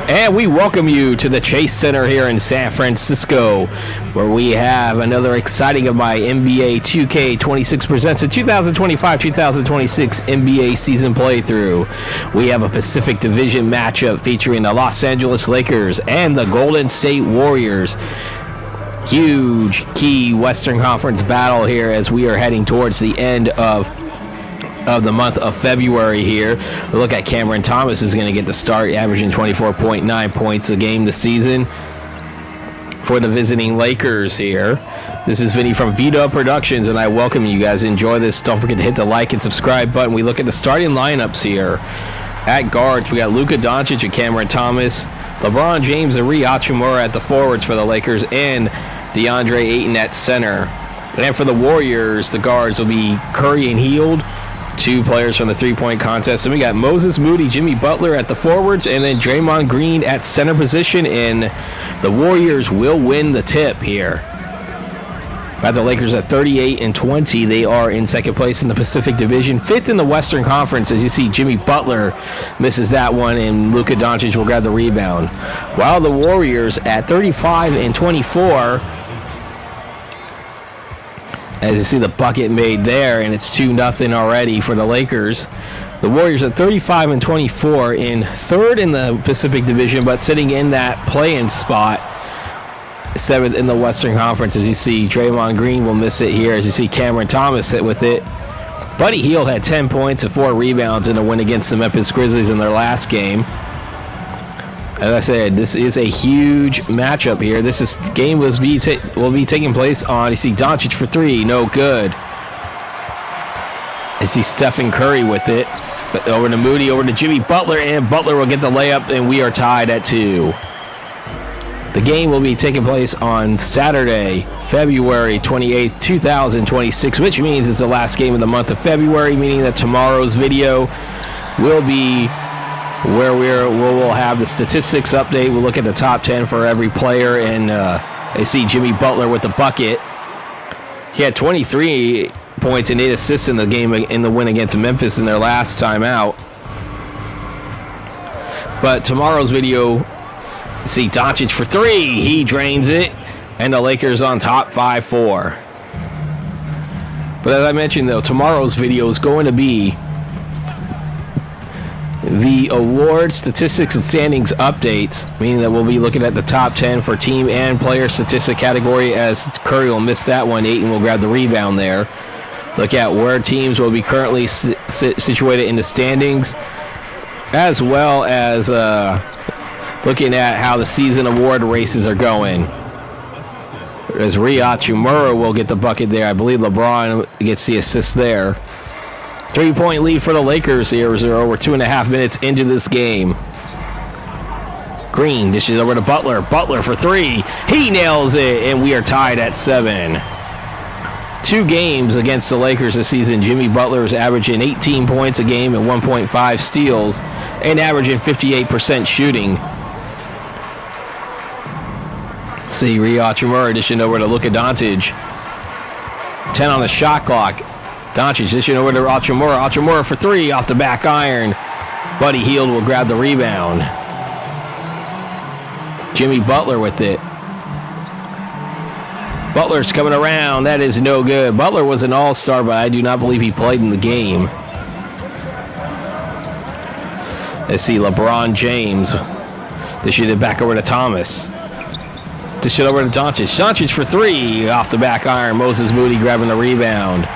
And we welcome you to the Chase Center here in San Francisco, where we have another exciting of my NBA2K26 presents the 2025-2026 NBA season playthrough. We have a Pacific Division matchup featuring the Los Angeles Lakers and the Golden State Warriors. Huge key Western Conference battle here as we are heading towards the end of the month of February here. We look at Cameron Thomas is going to get the start, averaging 24.9 points a game this season for the visiting Lakers here. This is Vinny from Vito Productions, and I welcome you guys. Enjoy this. Don't forget to hit the like and subscribe button. We look at the starting lineups here. At guards, we got Luka Doncic and Cameron Thomas, LeBron James and Rui Hachimura at the forwards for the Lakers, and DeAndre Ayton at center. And for the Warriors, the guards will be Curry and Hield, two players from the three-point contest. And we got Moses Moody, Jimmy Butler at the forwards, and then Draymond Green at center position. And the Warriors will win the tip here. Got the Lakers at 38-20. They are in second place in the Pacific Division, fifth in the Western Conference. As you see, Jimmy Butler misses that one, and Luka Doncic will grab the rebound. While the Warriors at 35-24. As you see the bucket made there, and it's 2-0 already for the Lakers. The Warriors at 35-24 in third in the Pacific Division, but sitting in that play-in spot, seventh in the Western Conference. As you see, Draymond Green will miss it here. As you see, Cameron Thomas hit with it. Buddy Hield had 10 points and 4 rebounds in a win against the Memphis Grizzlies in their last game. As I said, this is a huge matchup here. This game will be taking place on, you see, Doncic for three, no good. I see Stephen Curry with it. But over to Moody, over to Jimmy Butler, and Butler will get the layup, and we are tied at 2. The game will be taking place on Saturday, February 28th, 2026, which means it's the last game of the month of February, meaning that tomorrow's video will be where we'll have the statistics update. We'll look at the top 10 for every player, and I see Jimmy Butler with the bucket. He had 23 points and 8 assists in the game in the win against Memphis in their last time out. But tomorrow's video, you see Doncic for three. He drains it, and the Lakers on top 5-4. But as I mentioned, though, tomorrow's video is going to be the award statistics and standings updates, meaning that we'll be looking at the top 10 for team and player statistic category, as Curry will miss that one. Ayton will grab the rebound there. Look at where teams will be currently situated in the standings, as well as looking at how the season award races are going. As Rui Hachimura will get the bucket there. I believe LeBron gets the assist there. 3-point lead for the Lakers here as they're over 2.5 minutes into this game. Green dishes over to Butler. Butler for three. He nails it, and we are tied at 7. 2 games against the Lakers this season. Jimmy Butler is averaging 18 points a game and 1.5 steals, and averaging 58% shooting. See, Rui Hachimura dishing over to Luka Doncic. 10 on the shot clock. Doncic dishing over to Hachimura. Hachimura for three off the back iron. Buddy Hield will grab the rebound. Jimmy Butler with it. Butler's coming around. That is no good. Butler was an all-star, but I do not believe he played in the game. Let's see, LeBron James. Dishing it back over to Thomas. Dish it over to Doncic. Doncic for three off the back iron. Moses Moody grabbing the rebound.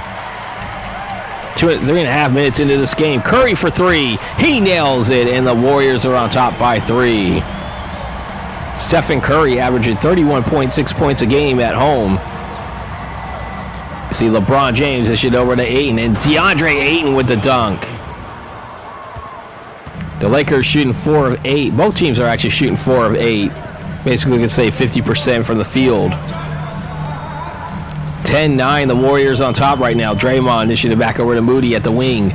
3.5 minutes into this game. Curry for three. He nails it, and the Warriors are on top by 3. Stephen Curry averaging 31.6 points a game at home. See LeBron James dish it over to Ayton, and DeAndre Ayton with the dunk. The Lakers shooting 4 of 8. Both teams are actually shooting 4 of 8. Basically, we can say 50% from the field. 10-9, the Warriors on top right now. Draymond dishing it back over to Moody at the wing.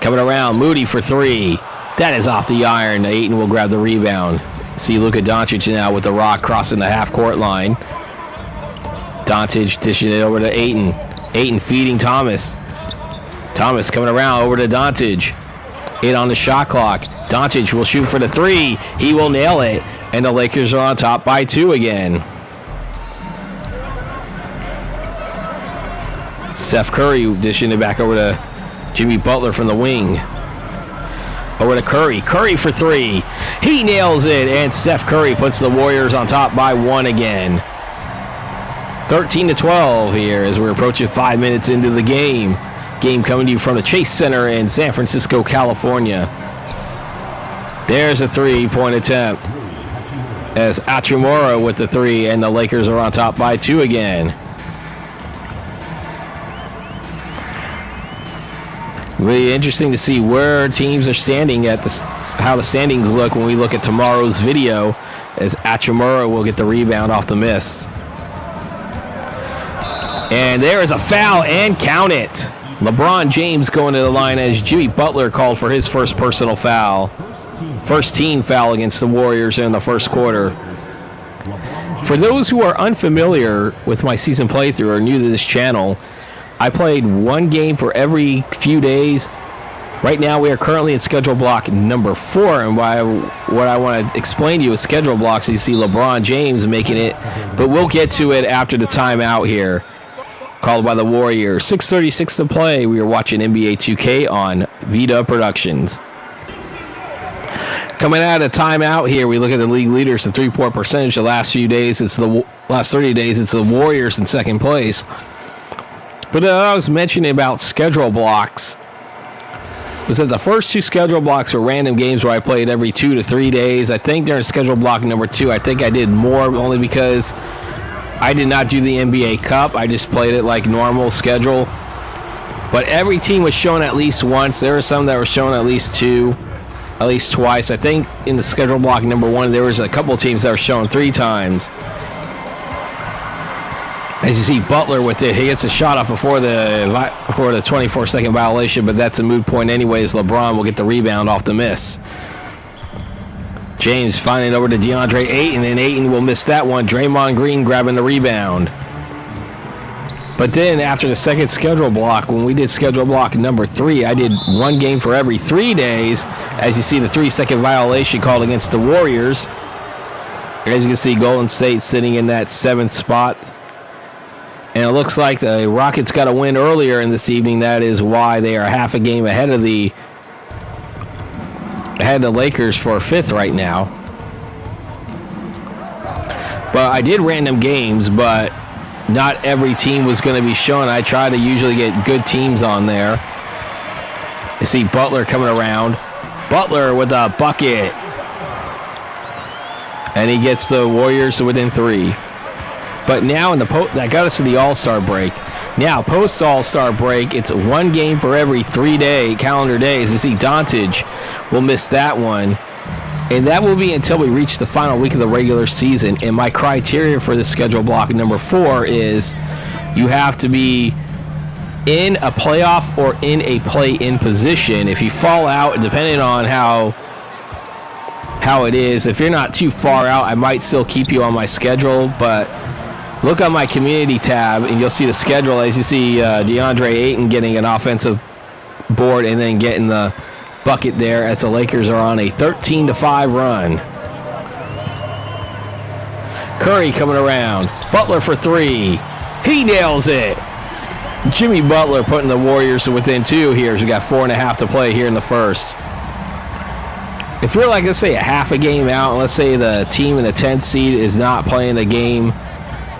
Coming around, Moody for three. That is off the iron. Ayton will grab the rebound. See Luka Doncic now with the rock crossing the half-court line. Doncic dishing it over to Ayton. Ayton feeding Thomas. Thomas coming around over to Doncic. 8 on the shot clock. Doncic will shoot for the 3. He will nail it. And the Lakers are on top by 2 again. Steph Curry dishing it back over to Jimmy Butler from the wing. Over to Curry. Curry for 3. He nails it. And Steph Curry puts the Warriors on top by 1 again. 13-12 here as we're approaching 5 minutes into the game. Game coming to you from the Chase Center in San Francisco, California. There's a 3-point attempt as Achimura with the 3, and the Lakers are on top by 2 again. Really interesting to see where teams are standing at how the standings look when we look at tomorrow's video, as Achimura will get the rebound off the miss. And there is a foul, and count it. LeBron James going to the line as Jimmy Butler called for his first personal foul. First team foul against the Warriors in the first quarter. For those who are unfamiliar with my season playthrough or new to this channel, I played one game for every few days. Right now we are currently in schedule block number 4, and what I want to explain to you is schedule blocks. You see LeBron James making it, but we'll get to it after the timeout here called by the Warriors. 6:36 to play. We are watching NBA 2K on Vita Productions. Coming out of timeout here, we look at the league leaders, the 3-point percentage. The last few days, it's the last 30 days, it's the Warriors in second place. But I was mentioning about schedule blocks was that the first 2 schedule blocks were random games where I played every 2 to 3 days. I think during schedule block number 2, I think I did more only because I did not do the NBA Cup. I just played it like normal schedule. But every team was shown at least once. There were some that were shown at least 2, at least twice. I think in the schedule block number 1, there was a couple teams that were shown 3 times. As you see, Butler with it. He gets a shot off before the 24-second violation, but that's a moot point anyways. LeBron will get the rebound off the miss. James finding it over to DeAndre Ayton, and Ayton will miss that one. Draymond Green grabbing the rebound. But then after the second schedule block, when we did schedule block number 3, I did one game for every 3 days. As you see, the 3-second violation called against the Warriors. As you can see, Golden State sitting in that 7th spot. And it looks like the Rockets got a win earlier in this evening. That is why they are half a game ahead of the Lakers for 5th right now. But I did random games, but not every team was going to be shown. I try to usually get good teams on there. You see Butler coming around. Butler with a bucket. And he gets the Warriors to within 3. But now that got us to the All-Star break. Now, post-All-Star break, it's one game for every 3 calendar days. You see Doncic will miss that one. And that will be until we reach the final week of the regular season. And my criteria for the schedule block number 4 is you have to be in a playoff or in a play-in position. If you fall out, depending on how it is, if you're not too far out, I might still keep you on my schedule. But look on my community tab, and you'll see the schedule. As you see DeAndre Ayton getting an offensive board and then getting the bucket there as the Lakers are on a 13-5 run. Curry coming around. Butler for 3. He nails it. Jimmy Butler putting the Warriors to within 2 here as we got 4.5 to play here in the first. If you're like, let's say, a half a game out, and let's say the team in the 10th seed is not playing a game,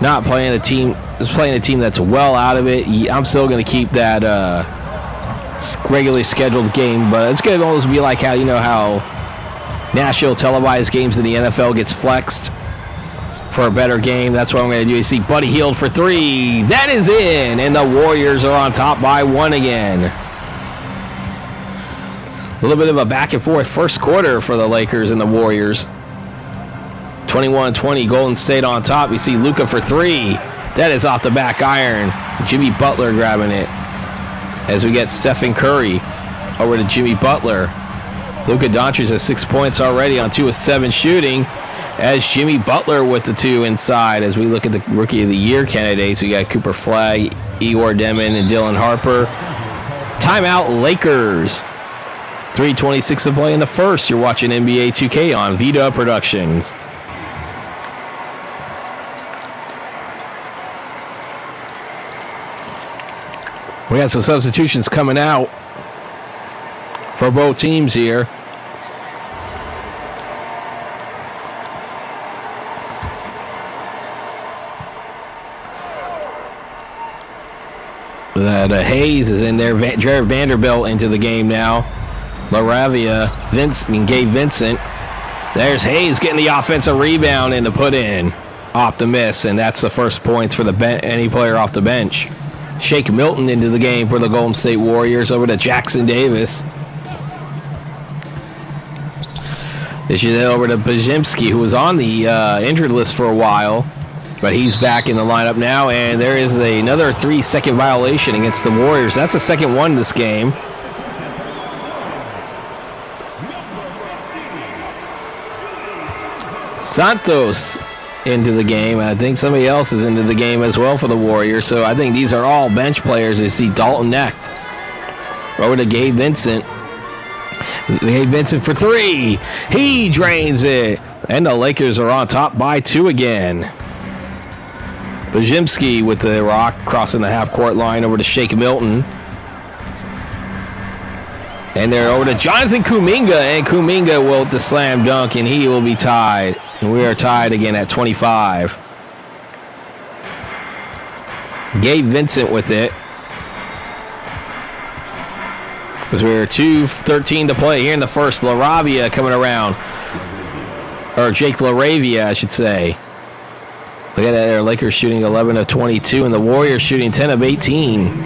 not playing a team, is playing a team that's well out of it, I'm still going to keep that regularly scheduled game. But it's going to almost be like how national televised games in the NFL gets flexed for a better game. That's what I'm going to do. You see Buddy Hield for 3. That is in, and the Warriors are on top by 1 again. A little bit of a back and forth first quarter for the Lakers and the Warriors. 21-20, Golden State on top. You see Luka for 3. That is off the back iron. Jimmy Butler grabbing it. As we get Stephen Curry over to Jimmy Butler. Luka Doncic has 6 points already on 2 of 7 shooting. As Jimmy Butler with the 2 inside. As we look at the Rookie of the Year candidates, we got Cooper Flagg, Igor Demon, and Dylan Harper. Timeout, Lakers. 3:26 to play in the first. You're watching NBA 2K on Vita Productions. We got some substitutions coming out for both teams here. Hayes is in there. Jared Vanderbilt into the game now. LaRavia, and Gabe Vincent. There's Hayes getting the offensive rebound and the put in. Off the miss, and that's the first points for any player off the bench. Shake Milton into the game for the Golden State Warriors over to Jackson Davis. This is over to Bajimski, who was on the injured list for a while. But he's back in the lineup now, and there is another 3-second violation against the Warriors. That's the second one this game. Santos into the game. I think somebody else is into the game as well for the Warriors. So I think these are all bench players. You see Dalton Neck over to Gabe Vincent. Gabe Vincent for three. He drains it. And the Lakers are on top by 2 again. Bajimski with the rock, crossing the half-court line over to Shake Milton. And they're over to Jonathan Kuminga, and Kuminga will with the slam dunk, and he will be tied. And we are tied again at 25. Gabe Vincent with it. Because we're 2:13 to play here in the first. LaRavia coming around. Or Jake LaRavia, I should say. Look at that there. Lakers shooting 11 of 22, and the Warriors shooting 10 of 18.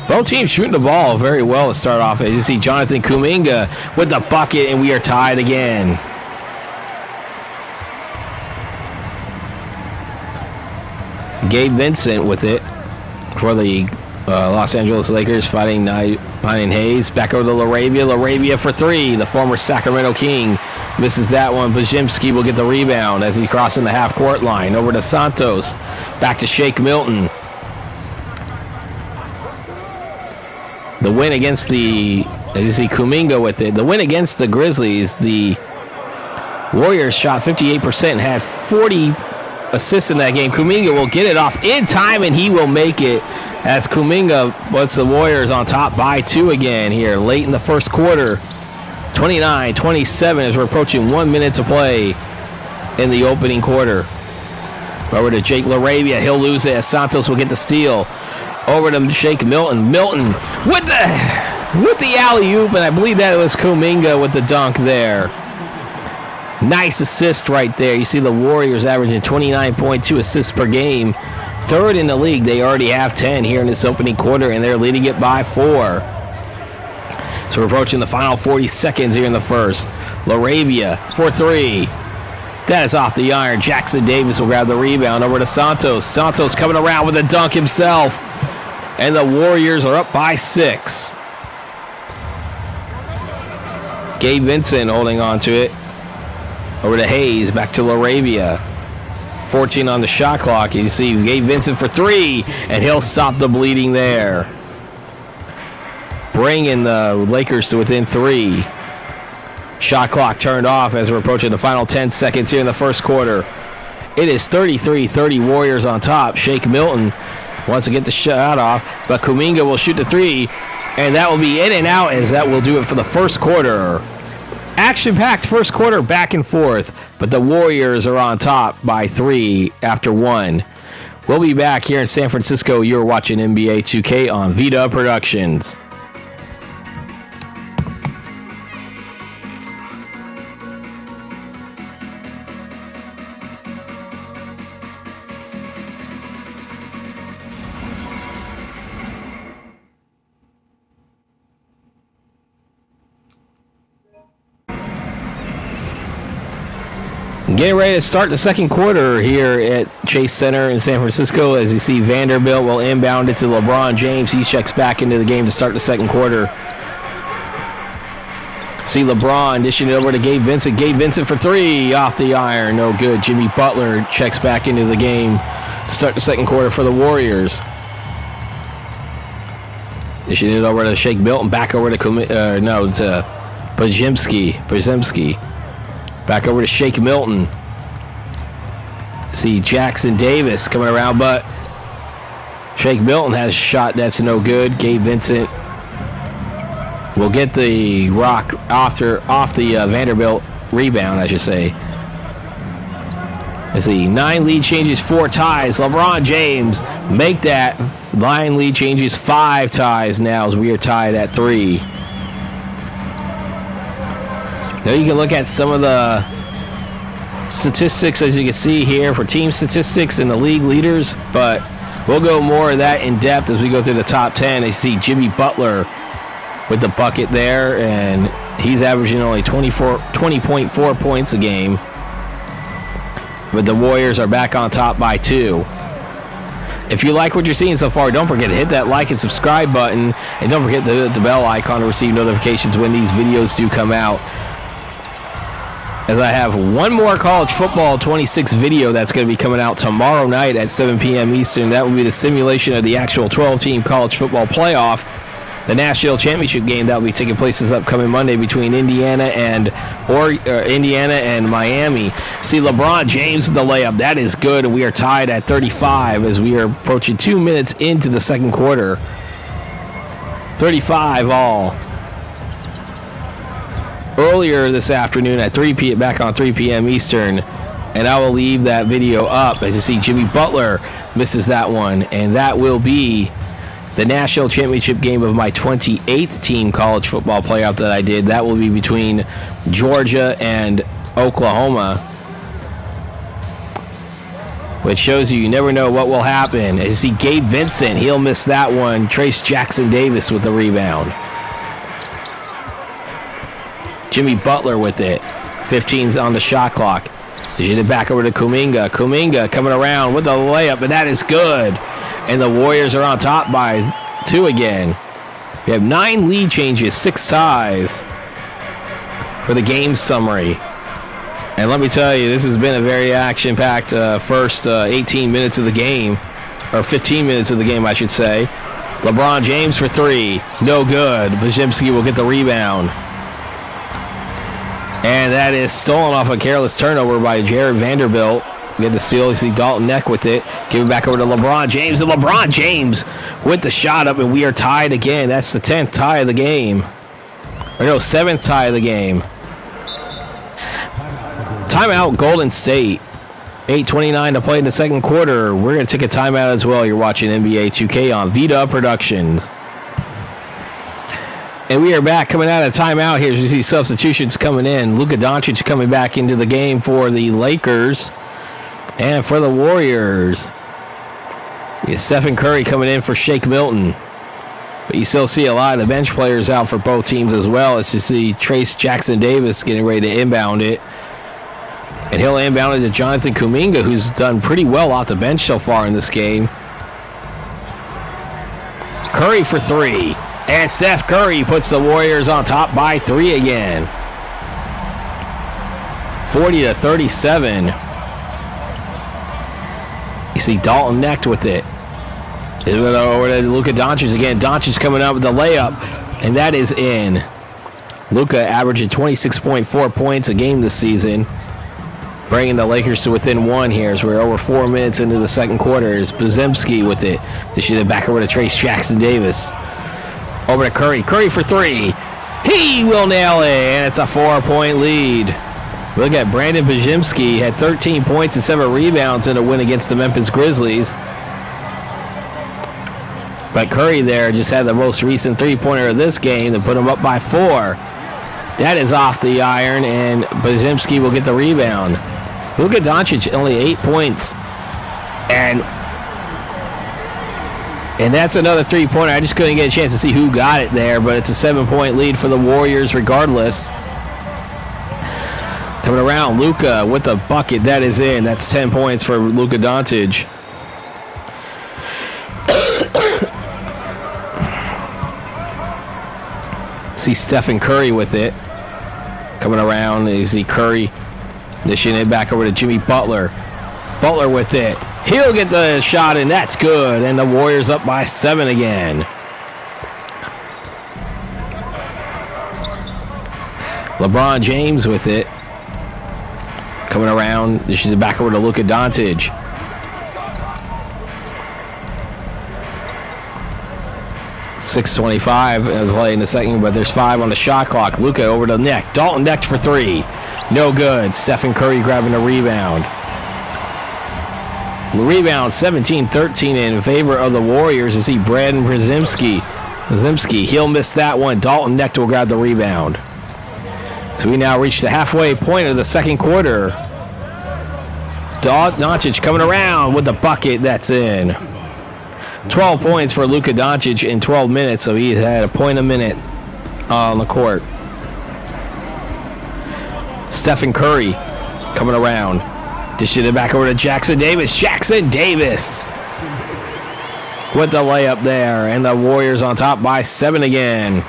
Both teams shooting the ball very well to start off. As you see Jonathan Kuminga with the bucket, and we are tied again. Gabe Vincent with it for the Los Angeles Lakers fighting Hayes. Back over to LaRavia. LaRavia for three. The former Sacramento King misses that one. Bajimski will get the rebound as he's crossing the half-court line. Over to Santos. Back to Shake Milton. The win against as you see Kuminga with it. The win against the Grizzlies, the Warriors shot 58% and had 40 assists in that game. Kuminga will get it off in time, and he will make it as Kuminga puts the Warriors on top by 2 again here late in the first quarter. 29-27 as we're approaching 1 minute to play in the opening quarter. Over to Jake LaRavia. He'll lose it as Santos will get the steal. Over to Shake Milton. Milton with the alley-oop, and I believe that was Kuminga with the dunk there. Nice assist right there. You see the Warriors averaging 29.2 assists per game. Third in the league. They already have 10 here in this opening quarter, and they're leading it by 4. So we're approaching the final 40 seconds here in the first. LaRavia for three. That is off the iron. Jackson Davis will grab the rebound over to Santos. Santos coming around with a dunk himself. And the Warriors are up by 6. Gabe Vincent holding on to it. Over to Hayes. Back to LaRavia. 14 on the shot clock. You see Gabe Vincent for three. And he'll stop the bleeding there. Bringing the Lakers to within 3. Shot clock turned off as we're approaching the final 10 seconds here in the first quarter. It is 33-30 Warriors on top. Shake Milton wants to get the shot off, but Kuminga will shoot the three, and that will be in and out as that will do it for the first quarter. Action-packed first quarter back and forth, but the Warriors are on top by 3 after 1. We'll be back here in San Francisco. You're watching NBA 2K on Vita Productions. Getting ready to start the second quarter here at Chase Center in San Francisco. As you see, Vanderbilt will inbound it to LeBron James. He checks back into the game to start the second quarter. See LeBron dishing it over to Gabe Vincent. Gabe Vincent for three off the iron. No good. Jimmy Butler checks back into the game to start the second quarter for the Warriors. Dishing it over to Shake Milton. Back over to Brzezimski. Back over to Shake Milton. See Jackson Davis coming around, but Shake Milton has a shot that's no good. Gabe Vincent will get the rock off the Vanderbilt rebound, I should say. Let's see, 9 lead changes, 4 ties. LeBron James make that 9 lead changes, 5 ties now as we are tied at 3. Now you can look at some of the statistics, as you can see here, for team statistics and the league leaders, but we'll go more of that in depth as we go through the top 10. I see Jimmy Butler with the bucket there, and he's averaging only 20.4 points a game. But the Warriors are back on top by 2. If you like what you're seeing so far, don't forget to hit that like and subscribe button, and don't forget to hit the bell icon to receive notifications when these videos do come out. As I have one more College Football 26 video that's going to be coming out tomorrow night at 7 p.m. Eastern. That will be the simulation of the actual 12-team college football playoff. The national championship game that will be taking place this upcoming Monday between Indiana and Miami. See LeBron James with the layup. That is good, and we are tied at 35 as we are approaching 2 minutes into the second quarter. 35 all. Earlier this afternoon at 3 p.m. back on 3 p.m. Eastern, and I will leave that video up as you see Jimmy Butler misses that one, and that will be the national championship game of my 28th team college football playoff that I did. That will be between Georgia and Oklahoma, which shows you never know what will happen. As you see Gabe Vincent, he'll miss that one. Trace Jackson Davis with the rebound. Jimmy Butler with it. 15's on the shot clock. They get it back over to Kuminga. Kuminga coming around with the layup, and that is good. And the Warriors are on top by 2 again. We have 9 lead changes, 6 ties for the game summary. And let me tell you, this has been a very action-packed first 18 minutes of the game, or 15 minutes of the game, I should say. LeBron James for 3, no good. Brzezimski will get the rebound. And that is stolen off a careless turnover by Jared Vanderbilt. Get the steal. You see Dalton Neck with it. Give it back over to LeBron James. And LeBron James with the shot up, and we are tied again. That's the 10th tie of the game. Or no, 7th tie of the game. Timeout, Golden State. 8:29 to play in the second quarter. We're going to take a timeout as well. You're watching NBA 2K on Vita Productions. And we are back coming out of timeout here. As you see substitutions coming in. Luka Doncic coming back into the game for the Lakers. And for the Warriors, you get Stephen Curry coming in for Shake Milton. But you still see a lot of the bench players out for both teams as well. As you see Trace Jackson Davis getting ready to inbound it. And he'll inbound it to Jonathan Kuminga, who's done pretty well off the bench so far in this game. Curry for 3. And Steph Curry puts the Warriors on top by 3 again. 40-37. You see Dalton Neck with it. Over to Luka Doncic again. Doncic coming out with the layup, and that is in. Luka averaging 26.4 points a game this season, bringing the Lakers to within 1 here as we're over 4 minutes into the second quarter. Is Brzezimski with it. They should have back over to Trace Jackson Davis. Over to Curry. Curry for 3. He will nail it, and it's a 4-point lead. Look at Brandon Brzezimski. Had 13 points and 7 rebounds in a win against the Memphis Grizzlies. But Curry there just had the most recent 3-pointer of this game to put him up by 4. That is off the iron, and Brzezimski will get the rebound. Luka Doncic only 8 points. And that's another 3-pointer. I just couldn't get a chance to see who got it there, but it's a 7-point lead for the Warriors regardless. Coming around, Luka with the bucket. That is in. That's 10 points for Luka Doncic. See Stephen Curry with it. Coming around, you see Curry dishing it back over to Jimmy Butler. Butler with it. He'll get the shot, and that's good. And the Warriors up by 7 again. LeBron James with it. Coming around. This is back over to Luka Doncic. .625 play in the second, but there's 5 on the shot clock. Luka over to Neck. Dalton necked for 3. No good. Stephen Curry grabbing the rebound. The rebound 17-13 in favor of the Warriors. You see Brandon Przimski. He'll miss that one. Dalton Neck will grab the rebound. So we now reach the halfway point of the second quarter. Doncic coming around with the bucket. That's in. 12 points for Luka Doncic in 12 minutes, so he's had a point a minute on the court. Stephen Curry coming around. Dishing it back over to Jackson Davis. Jackson Davis with the layup there, and the Warriors on top by 7 again.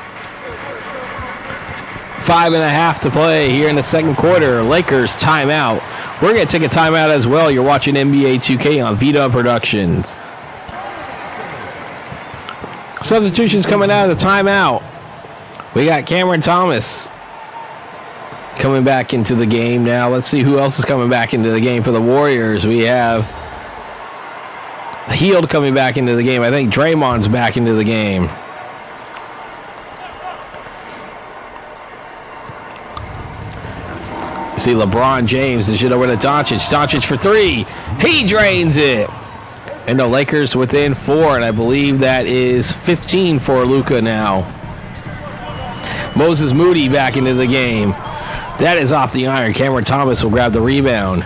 5.5 to play here in the second quarter. Lakers timeout. We're going to take a timeout as well. You're watching NBA 2K on Vita Productions. Substitutions coming out of the timeout. We got Cameron Thomas coming back into the game now. Let's see who else is coming back into the game for the Warriors. We have Hield coming back into the game. I think Draymond's back into the game. See LeBron James. This shit over to Doncic. Doncic for 3. He drains it. And the Lakers within 4, and I believe that is 15 for Luka now. Moses Moody back into the game. That is off the iron. Cameron Thomas will grab the rebound.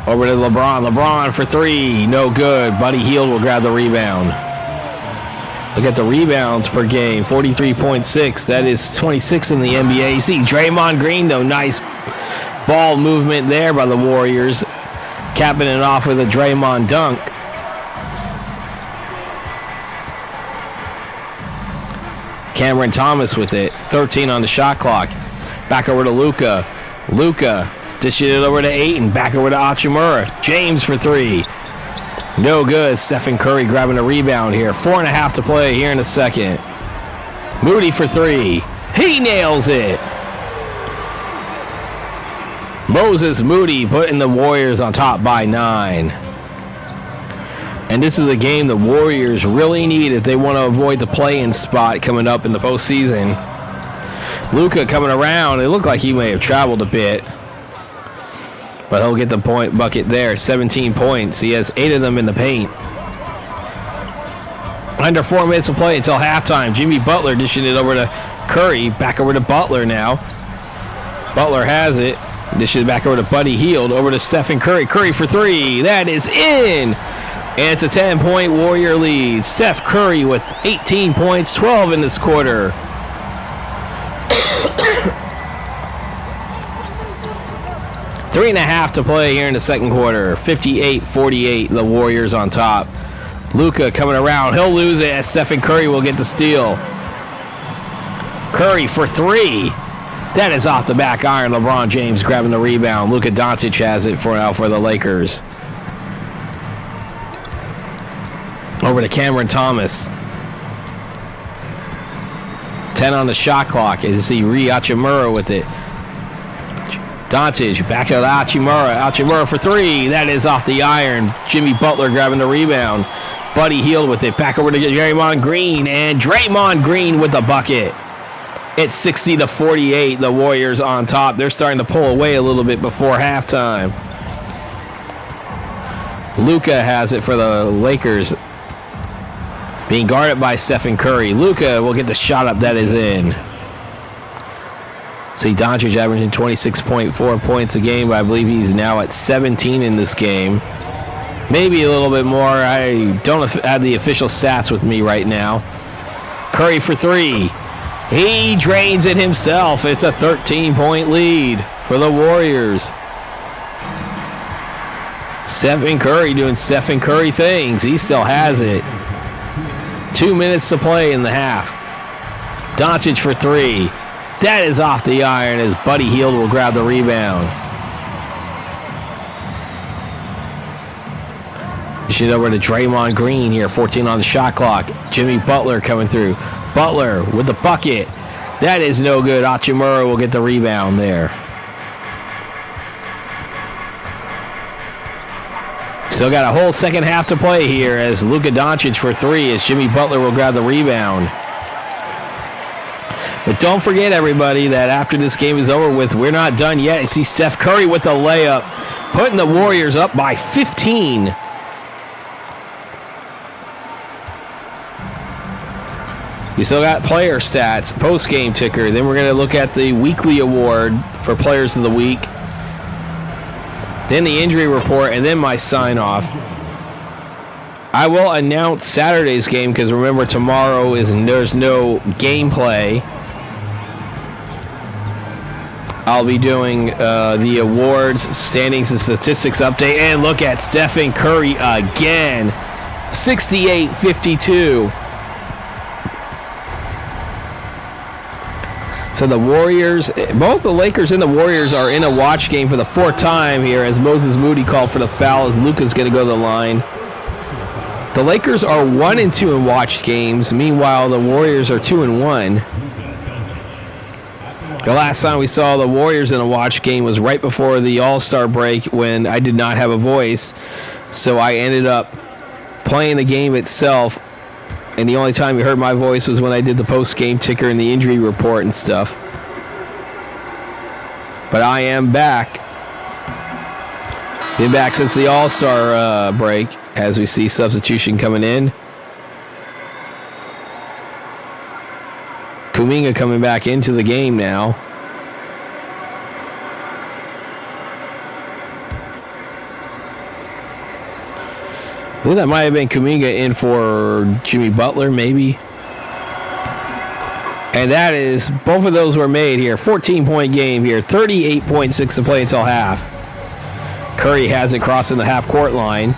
Over to LeBron. LeBron for 3. No good. Buddy Hield will grab the rebound. Look at the rebounds per game. 43.6. That is 26 in the NBA. You see Draymond Green, though. Nice ball movement there by the Warriors. Capping it off with a Draymond dunk. Cameron Thomas with it. 13 on the shot clock. Back over to Luka. Luka dishing it over to Ayton. Back over to Hachimura. James for 3. No good. Stephen Curry grabbing a rebound here. 4.5 to play here in the second. Moody for 3. He nails it. Moses Moody putting the Warriors on top by 9. And this is a game the Warriors really need if they want to avoid the play-in spot coming up in the postseason. Luka coming around. It looked like he may have traveled a bit, but he'll get the point bucket there. 17 points. He has 8 of them in the paint. Under 4 minutes of play until halftime. Jimmy Butler dishing it over to Curry. Back over to Butler now. Butler has it. Dishing it back over to Buddy Hield. Over to Stephen Curry. Curry for 3. That is in. And it's a 10-point Warrior lead. Steph Curry with 18 points, 12 in this quarter. Three and a half to play here in the second quarter. 58-48, the Warriors on top. Luka coming around. He'll lose it as Stephen Curry will get the steal. Curry for 3. That is off the back iron. LeBron James grabbing the rebound. Luka Doncic has it for the Lakers. Over to Cameron Thomas. 10 on the shot clock as you see Hachimura with it. Doncic back to Hachimura. Hachimura for 3. That is off the iron. Jimmy Butler grabbing the rebound. Buddy Hield with it. Back over to Draymond Green. And Draymond Green with the bucket. It's 60-48. The Warriors on top. They're starting to pull away a little bit before halftime. Luka has it for the Lakers. Being guarded by Stephen Curry. Luka will get the shot up. That is in. See Doncic averaging 26.4 points a game, but I believe he's now at 17 in this game. Maybe a little bit more. I don't have the official stats with me right now. Curry for 3. He drains it himself. It's a 13-point lead for the Warriors. Stephen Curry doing Stephen Curry things. He still has it. 2 minutes to play in the half. Doncic for 3. That is off the iron as Buddy Hield will grab the rebound. Shit over to Draymond Green here. 14 on the shot clock. Jimmy Butler coming through. Butler with the bucket. That is no good. Hachimura will get the rebound there. Still got a whole second half to play here as Luka Doncic for three as Jimmy Butler will grab the rebound. But don't forget, everybody, that after this game is over with, we're not done yet. I see Steph Curry with the layup, putting the Warriors up by 15. You still got player stats, post-game ticker. Then we're going to look at the weekly award for Players of the Week. Then the injury report, and then my sign-off. I will announce Saturday's game because remember tomorrow there's no gameplay. I'll be doing the awards, standings, and statistics update. And look at Stephen Curry again. 68-52. So the Warriors, both the Lakers and the Warriors are in a watch game for the fourth time here as Moses Moody called for the foul as Luka's going to go to the line. The Lakers are 1-2 in watched games. Meanwhile, the Warriors are 2-1. The last time we saw the Warriors in a watch game was right before the All-Star break when I did not have a voice. So I ended up playing the game itself. And the only time you heard my voice was when I did the post-game ticker and the injury report and stuff. But I am back. Been back since the All-Star break as we see substitution coming in. Kuminga coming back into the game now. I think that might have been Kuminga in for Jimmy Butler, maybe. And that is, both of those were made here. 14-point game here. 38.6 to play until half. Curry has it crossing the half-court line.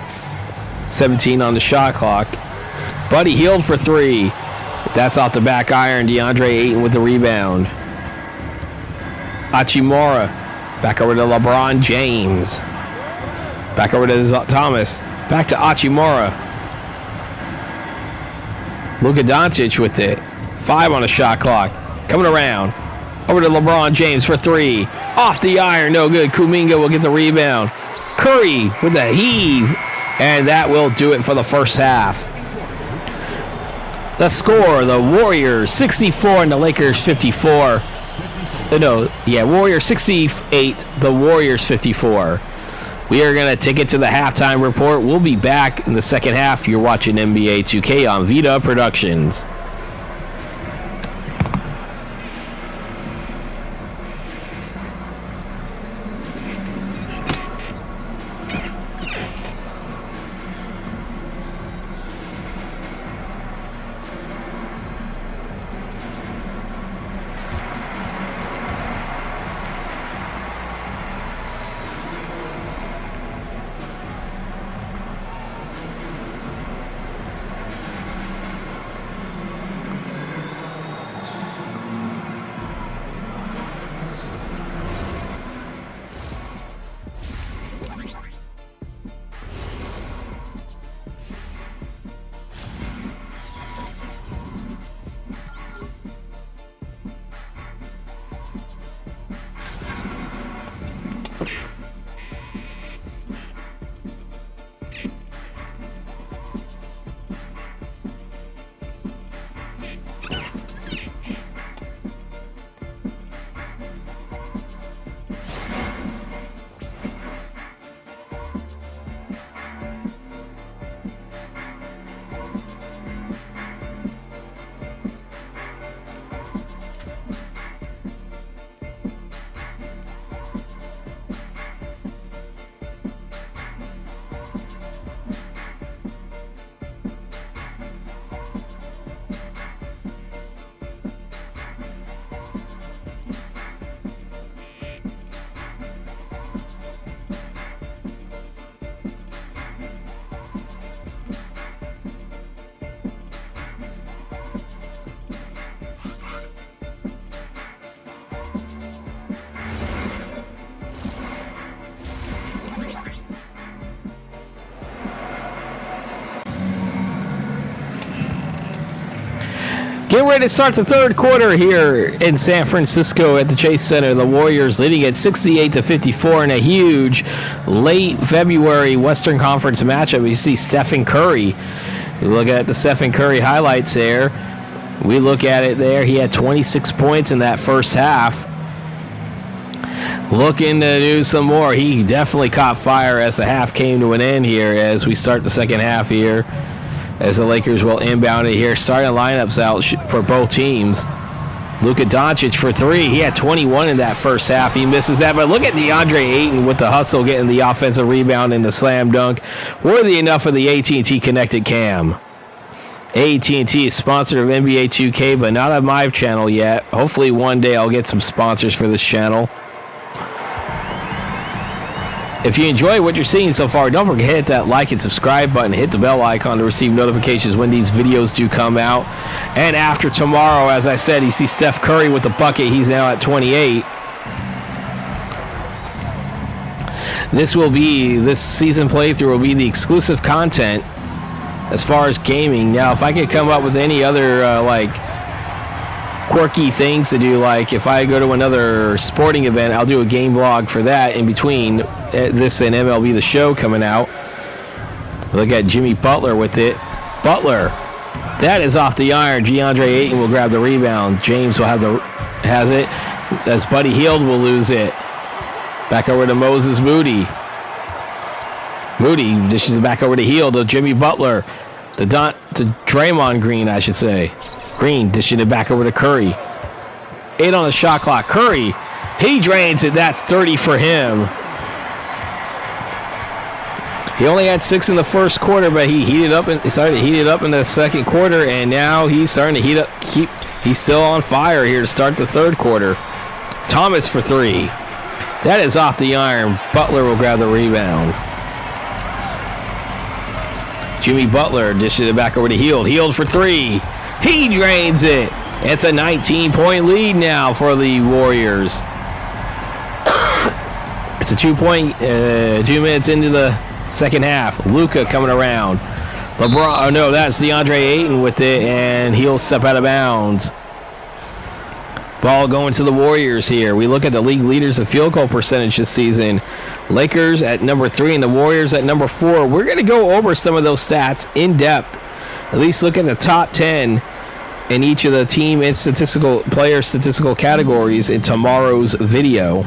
17 on the shot clock. Buddy Hield for three. That's off the back iron. DeAndre Ayton with the rebound. Hachimura. Back over to LeBron James. Back over to Thomas. Back to Hachimura. Luka Doncic with it. 5 on the shot clock. Coming around. Over to LeBron James for three. Off the iron. No good. Kuminga will get the rebound. Curry with the heave. And that will do it for the first half. The score, the Warriors 64 and the Lakers 54. Warriors 68, the Warriors 54. We are going to take it to the halftime report. We'll be back in the second half. You're watching NBA 2K on Vita Productions. Getting ready to start the third quarter here in San Francisco at the Chase Center. The Warriors leading at 68-54 in a huge late February Western Conference matchup. You see Stephen Curry. You look at the Stephen Curry highlights there. We look at it there. He had 26 points in that first half. Looking to do some more. He definitely caught fire as the half came to an end here as we start the second half here. As the Lakers will inbound it here. Starting lineups out for both teams. Luka Doncic for three. He had 21 in that first half. He misses that. But look at DeAndre Ayton with the hustle, getting the offensive rebound and the slam dunk. Worthy enough of the AT&T Connected Cam. AT&T is sponsored of NBA 2K, but not on my channel yet. Hopefully one day I'll get some sponsors for this channel. If you enjoy what you're seeing so far, don't forget to hit that like and subscribe button. Hit the bell icon to receive notifications when these videos do come out. And after tomorrow, as I said, you see Steph Curry with the bucket. He's now at 28. This season playthrough will be the exclusive content as far as gaming. Now, if I could come up with any other quirky things to do, like if I go to another sporting event, I'll do a game vlog for that in between this and MLB The Show coming out. Look at Jimmy Butler with it. Butler, that is off the iron. DeAndre Ayton will grab the rebound. James will has it as Buddy Hield will lose it. Back over to Moses Moody. Moody dishes it back over to Hield to Jimmy Butler. To Draymond Green, I should say. Green dishing it back over to Curry. 8 on the shot clock. Curry, he drains it. That's 30 for him. He only had 6 in the first quarter, but he started to heat it up in the second quarter, and now he's starting to heat up. He's still on fire here to start the third quarter. Thomas for 3. That is off the iron. Butler will grab the rebound. Jimmy Butler dishes it back over to Hield. Hield for 3. He drains it. It's a 19-point lead now for the Warriors. It's a 2 minutes into the second half. Luka coming around. LeBron, that's DeAndre Ayton with it, and he'll step out of bounds. Ball going to the Warriors here. We look at the league leaders of field goal percentage this season. Lakers at number 3 and the Warriors at number 4. We're going to go over some of those stats in depth. At least look at the top 10 in each of the team and statistical categories in tomorrow's video.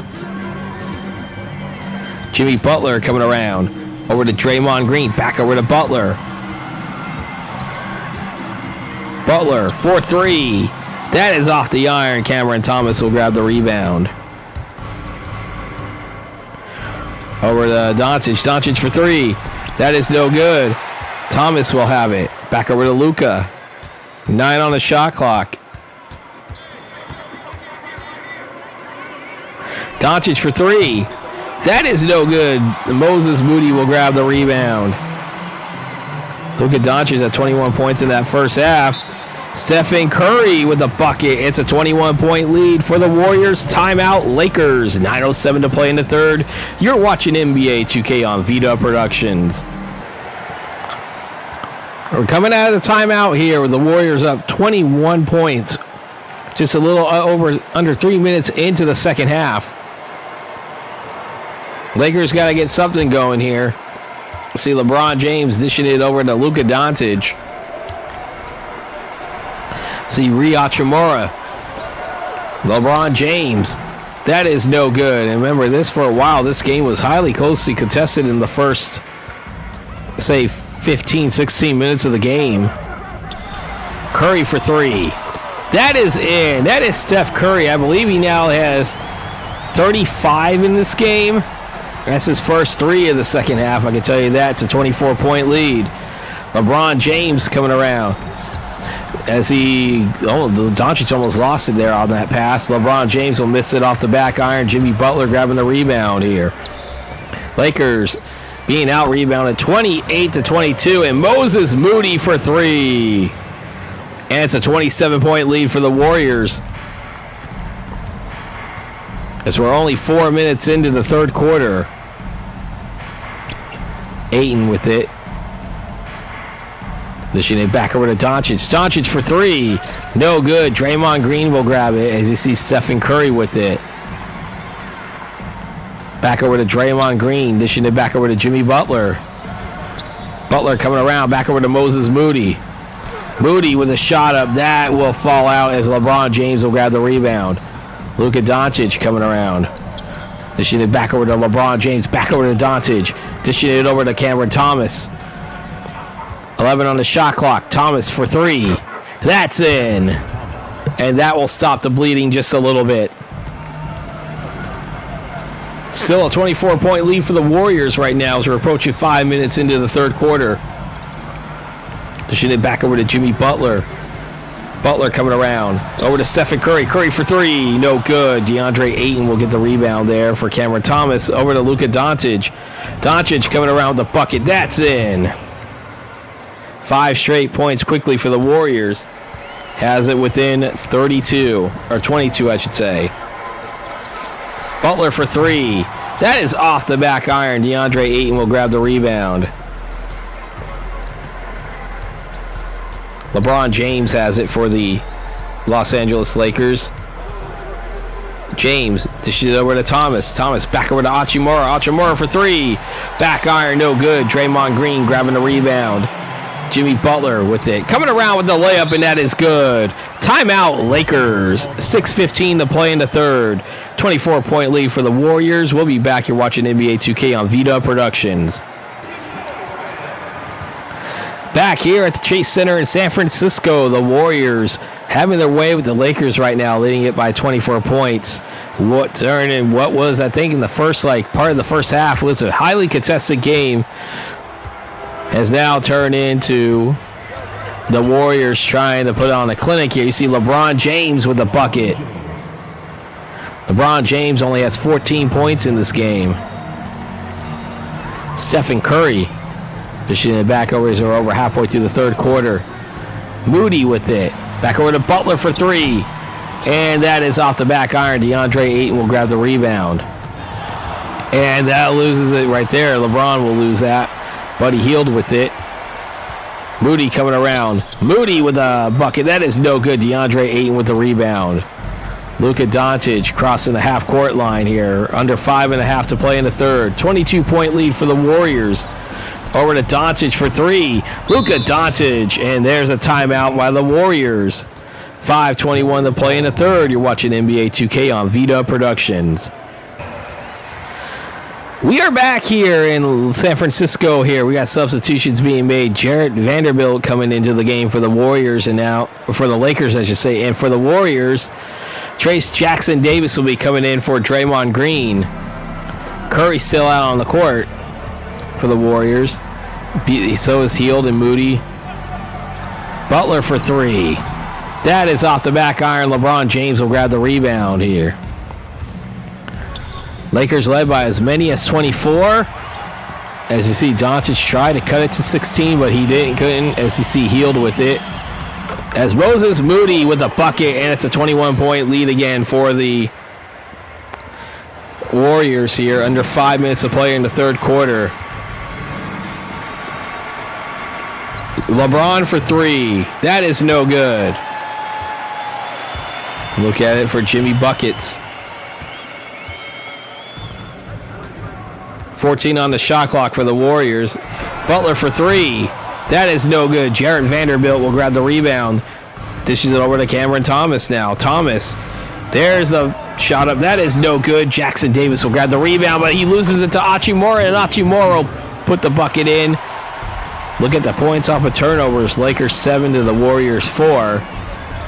Jimmy Butler coming around. Over to Draymond Green. Back over to Butler. Butler for 3. That is off the iron. Cameron Thomas will grab the rebound. Over to Doncic. Doncic for 3. That is no good. Thomas will have it. Back over to Luka. 9 on the shot clock. Doncic for 3. That is no good. Moses Moody will grab the rebound. Luka Doncic at 21 points in that first half. Stephen Curry with a bucket. It's a 21-point lead for the Warriors. Timeout, Lakers. 9:07 to play in the third. You're watching NBA 2K on Vita Productions. We're coming out of the timeout here with the Warriors up 21 points. Just a little under 3 minutes into the second half. Lakers got to get something going here. See LeBron James dishing it over to Luka Doncic. See Rui Hachimura. LeBron James. That is no good. And remember, for a while, this game was highly closely contested in the first, say, 15, 16 minutes of the game. Curry for 3. That is in. That is Steph Curry. I believe he now has 35 in this game. That's his first 3 of the second half. I can tell you that. It's a 24-point lead. LeBron James coming around. Doncic almost lost it there on that pass. LeBron James will miss it off the back iron. Jimmy Butler grabbing the rebound here. Lakers being out-rebounded 28-22, and Moses Moody for 3. And it's a 27-point lead for the Warriors. As we're only 4 minutes into the third quarter. Ayton with it. Dishing it back over to Doncic. Doncic for three. No good. Draymond Green will grab it as you see Stephen Curry with it. Back over to Draymond Green. Dishing it back over to Jimmy Butler. Butler coming around. Back over to Moses Moody. Moody with a shot up. That will fall out as LeBron James will grab the rebound. Luka Doncic coming around. Dishing it back over to LeBron James. Back over to Doncic. Dishing it over to Cameron Thomas. 11 on the shot clock. Thomas for three. That's in. And that will stop the bleeding just a little bit. Still a 24-point lead for the Warriors right now as we're approaching 5 minutes into the third quarter. Dishing it back over to Jimmy Butler. Butler coming around. Over to Stephen Curry. Curry for three. No good. DeAndre Ayton will get the rebound there for Cameron Thomas. Over to Luka Doncic. Doncic coming around with the bucket. That's in. 5 straight points quickly for the Warriors. Has it within 32. Or 22, I should say. Butler for three. That is off the back iron. DeAndre Ayton will grab the rebound. LeBron James has it for the Los Angeles Lakers. James dishes it over to Thomas. Thomas back over to Hachimura. Hachimura for three. Back iron, no good. Draymond Green grabbing the rebound. Jimmy Butler with it. Coming around with the layup, and that is good. Timeout, Lakers. 6:15 to play in the third. 24-point lead for the Warriors. We'll be back here watching NBA 2K on Vita Productions. Back here at the Chase Center in San Francisco, the Warriors having their way with the Lakers right now, leading it by 24 points. What was, I think, in the first, part of the first half was a highly contested game, has now turned into the Warriors trying to put on a clinic here. You see LeBron James with a bucket. LeBron James only has 14 points in this game. Stephen Curry pushing it back over as we're over halfway through the third quarter. Moody with it. Back over to Butler for three. And that is off the back iron. DeAndre Ayton will grab the rebound. And that loses it right there. LeBron will lose that. Buddy Hield with it. Moody coming around. Moody with a bucket. That is no good. DeAndre Ayton with the rebound. Luka Doncic crossing the half-court line here. Under 5.5 to play in the third. 22-point lead for the Warriors. Over to Doncic for three. Luka Doncic. And there's a timeout by the Warriors. 5:21 to play in the third. You're watching NBA 2K on Vita Productions. We are back here in San Francisco here. We got substitutions being made. Jarrett Vanderbilt coming into the game for the Warriors and now for the Lakers, I should say. And for the Warriors, Trace Jackson Davis will be coming in for Draymond Green. Curry still out on the court for the Warriors. So is Hield and Moody. Butler for three. That is off the back iron. LeBron James will grab the rebound here. Lakers led by as many as 24. As you see, Doncic tried to cut it to 16, but he couldn't. As you see, Hield with it. As Moses Moody with a bucket, and it's a 21-point lead again for the Warriors here. Under 5 minutes to play in the third quarter. LeBron for three. That is no good. Look at it for Jimmy Buckets. 14 on the shot clock for the Warriors. Butler for three. That is no good. Jarrett Vanderbilt will grab the rebound. Dishes it over to Cameron Thomas now. Thomas. There's the shot up. That is no good. Jackson Davis will grab the rebound, but he loses it to Hachimura, and Hachimura will put the bucket in. Look at the points off of turnovers. Lakers 7 to the Warriors 4.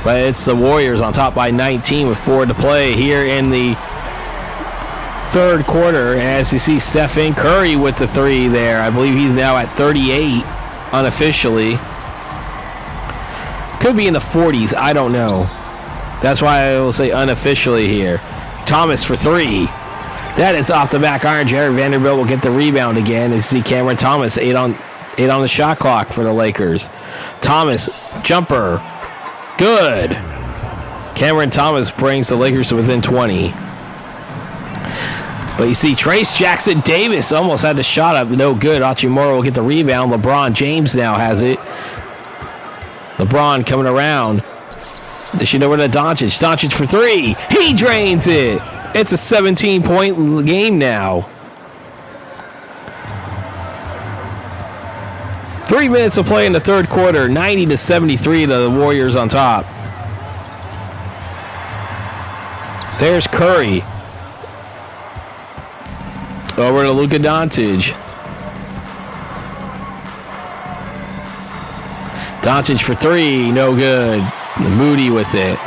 But it's the Warriors on top by 19 with 4 to play here in the third quarter. As you see, Stephen Curry with the three there. I believe he's now at 38 unofficially. Could be in the 40s. I don't know. That's why I will say unofficially here. Thomas for three. That is off the back iron. Jarrett Vanderbilt will get the rebound again. As you see, Cameron Thomas 8 on the shot clock for the Lakers. Thomas, jumper. Good. Cameron Thomas brings the Lakers to within 20. But you see, Trace Jackson Davis almost had the shot up. No good. Hachimura will get the rebound. LeBron James now has it. LeBron coming around. Dishing over to Doncic. Doncic for three. He drains it. It's a 17-point game now. 3 minutes of play in the third quarter. 90-73 to the Warriors on top. There's Curry. Over to Luka Doncic. Doncic for three. No good. Moody with it.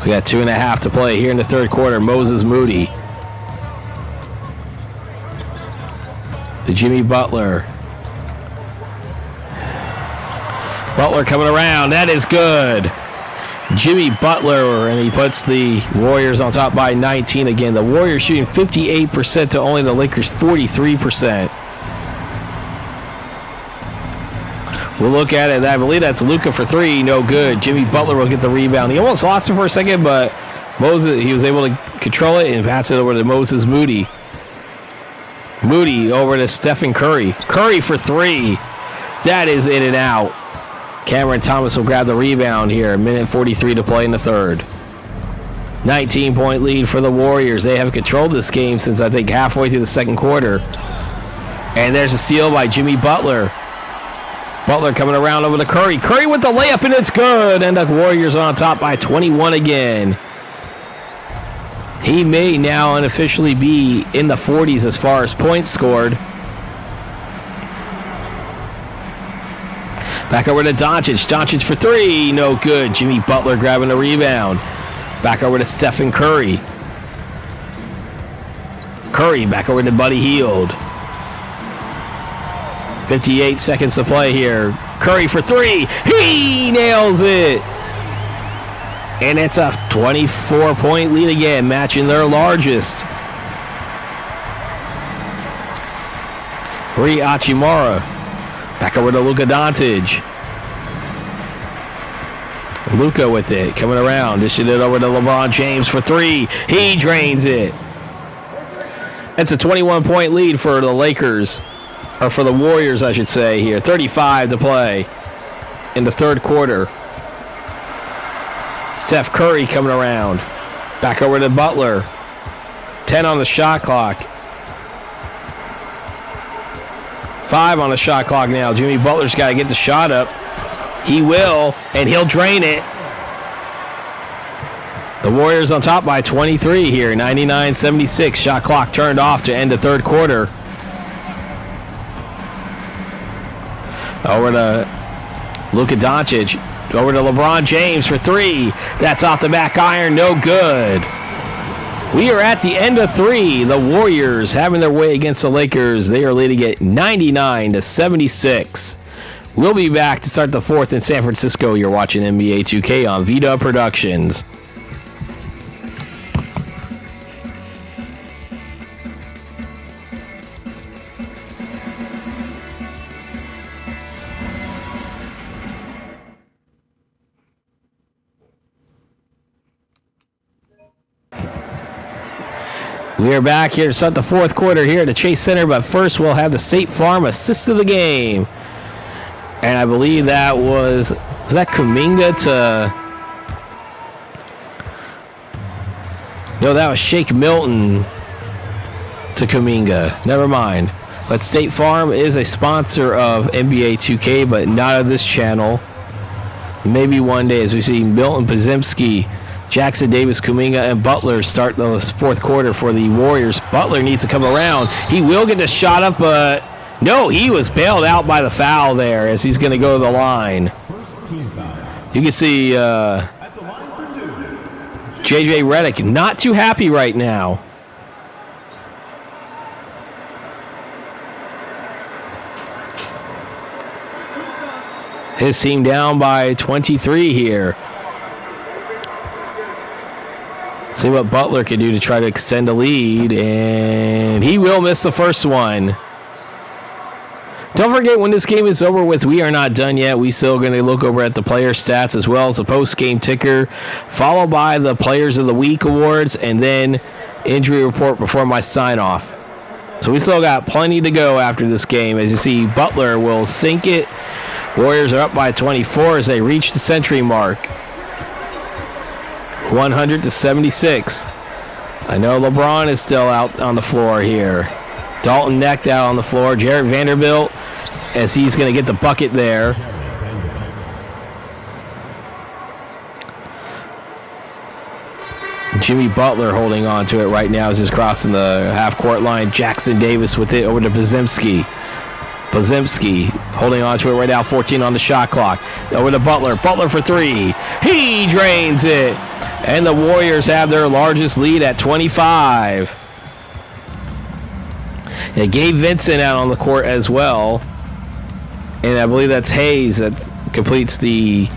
We got 2.5 to play here in the third quarter. Moses Moody. To Jimmy Butler. Butler coming around. That is good. Jimmy Butler, and he puts the Warriors on top by 19 again. The Warriors shooting 58% to only the Lakers 43%. We'll look at it. I believe that's Luka for three. No good. Jimmy Butler will get the rebound. He almost lost it for a second, but Moses, he was able to control it and pass it over to Moses Moody. Moody over to Stephen Curry. Curry for three. That is in and out. Cameron Thomas will grab the rebound here. 1:43 to play in the third. 19-point lead for the Warriors. They have controlled this game since, I think, halfway through the second quarter. And there's a steal by Jimmy Butler. Butler coming around over to Curry. Curry with the layup, and it's good. And the Warriors on top by 21 again. He may now unofficially be in the 40s as far as points scored. Back over to Doncic. Doncic for three. No good. Jimmy Butler grabbing the rebound. Back over to Stephen Curry. Curry back over to Buddy Hield. 58 seconds to play here. Curry for three. He nails it. And it's a 24-point lead again, matching their largest. Rui Hachimura. Back over to Luka Doncic. Luka with it, coming around. Dishing it over to LeBron James for three. He drains it. It's a 21-point lead for the Lakers. Or for the Warriors, I should say here. 35 to play in the third quarter. Steph Curry coming around. Back over to Butler. 10 on the shot clock. 5 on the shot clock now. Jimmy Butler's got to get the shot up. He will, and he'll drain it. The Warriors on top by 23 here. 99-76. Shot clock turned off to end the third quarter. Over to Luka Doncic. Over to LeBron James for three. That's off the back iron. No good. We are at the end of three. The Warriors having their way against the Lakers. They are leading it 99-76. We'll be back to start the fourth in San Francisco. You're watching NBA 2K on Vita Productions. We are back here to start the fourth quarter here at the Chase Center, but first we'll have the State Farm assist of the game. And I believe that was that Kuminga to... No, that was Shake Milton to Kuminga. Never mind. But State Farm is a sponsor of NBA 2K, but not of this channel. Maybe one day as we see Milton Podziemski, Jackson Davis, Kuminga, and Butler start the fourth quarter for the Warriors. Butler needs to come around. He will get the shot up, but no, he was bailed out by the foul there as he's going to go to the line. You can see J.J. Redick not too happy right now. His team down by 23 here. See what Butler can do to try to extend a lead, and he will miss the first one. Don't forget, when this game is over with, we are not done yet. We still going to look over at the player stats as well as the post-game ticker, followed by the Players of the Week awards, and then injury report before my sign-off. So we still got plenty to go after this game. As you see, Butler will sink it. Warriors are up by 24 as they reach the century mark. 100-76. I know LeBron is still out on the floor here. Dalton Knecht out on the floor. Jared Vanderbilt, as he's going to get the bucket there. Jimmy Butler holding on to it right now as he's crossing the half-court line. Jackson Davis with it over to Podziemski. Podziemski holding on to it right now, 14 on the shot clock. Over to Butler. Butler for three. He drains it. And the Warriors have their largest lead at 25. And Gabe Vincent out on the court as well. And I believe that's Hayes that completes the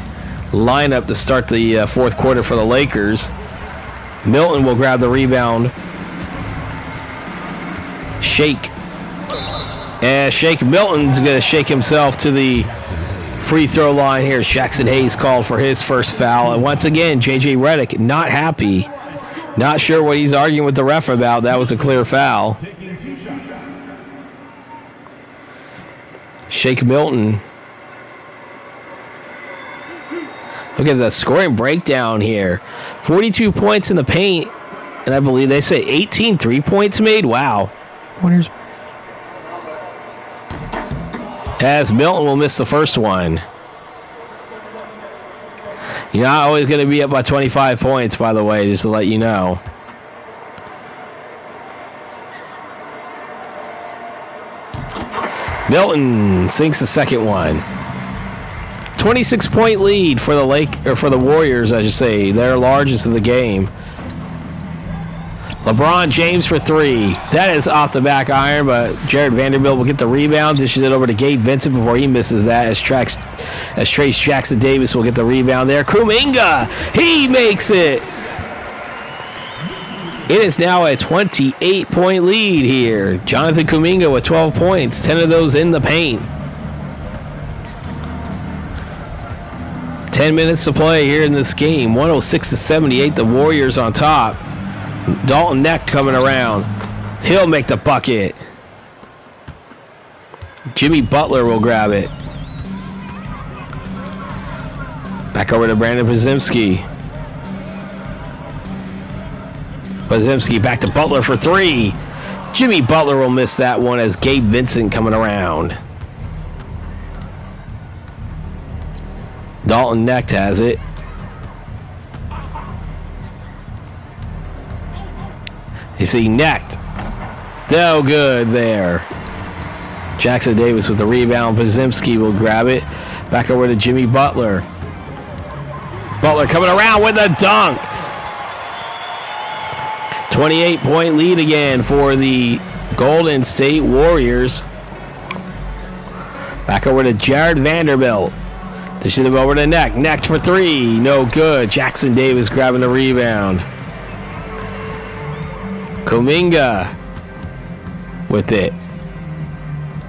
lineup to start the fourth quarter for the Lakers. Milton will grab the rebound. Shake. And Shake Milton's going to shake himself to the free throw line here. Jackson Hayes called for his first foul. And once again, J.J. Redick not happy. Not sure what he's arguing with the ref about. That was a clear foul. Shake Milton. Look at the scoring breakdown here. 42 points in the paint. And I believe they say 18 3-points made. Wow. As Milton will miss the first one. You're not always going to be up by 25 points, by the way, just to let you know. Milton sinks the second one. 26-point lead for the Warriors, I should say. Their largest of the game. LeBron James for three. That is off the back iron, but Jared Vanderbilt will get the rebound. Dishes it over to Gabe Vincent before he misses that. As Trace Jackson Davis will get the rebound there. Kuminga, he makes it. It is now a 28-point lead here. Jonathan Kuminga with 12 points, 10 of those in the paint. 10 minutes to play here in this game. 106-78, the Warriors on top. Dalton Knecht coming around. He'll make the bucket. Jimmy Butler will grab it. Back over to Brandon Podziemski. Podziemski back to Butler for three. Jimmy Butler will miss that one as Gabe Vincent coming around. Dalton Knecht has it. You see Knecht. No good there. Jackson Davis with the rebound. Podziemski will grab it. Back over to Jimmy Butler. Butler coming around with a dunk. 28-point lead again for the Golden State Warriors. Back over to Jared Vanderbilt. Dishing them over to Knecht. Knecht for three. No good. Jackson Davis grabbing the rebound. Kuminga with it.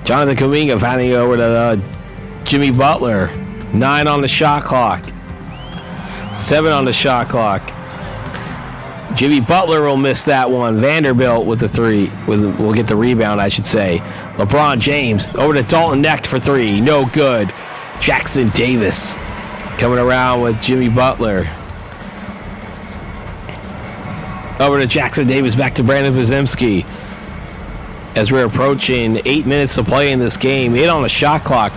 Jonathan Kuminga finding over to Jimmy Butler. 9 on the shot clock. 7 on the shot clock. Jimmy Butler will miss that one. Vanderbilt with the three. Will get the rebound, I should say. LeBron James over to Dalton Knecht for three. No good. Jackson Davis coming around with Jimmy Butler. Over to Jackson Davis, back to Brandon Podziemski. As we're approaching 8 minutes to play in this game. 8 on the shot clock.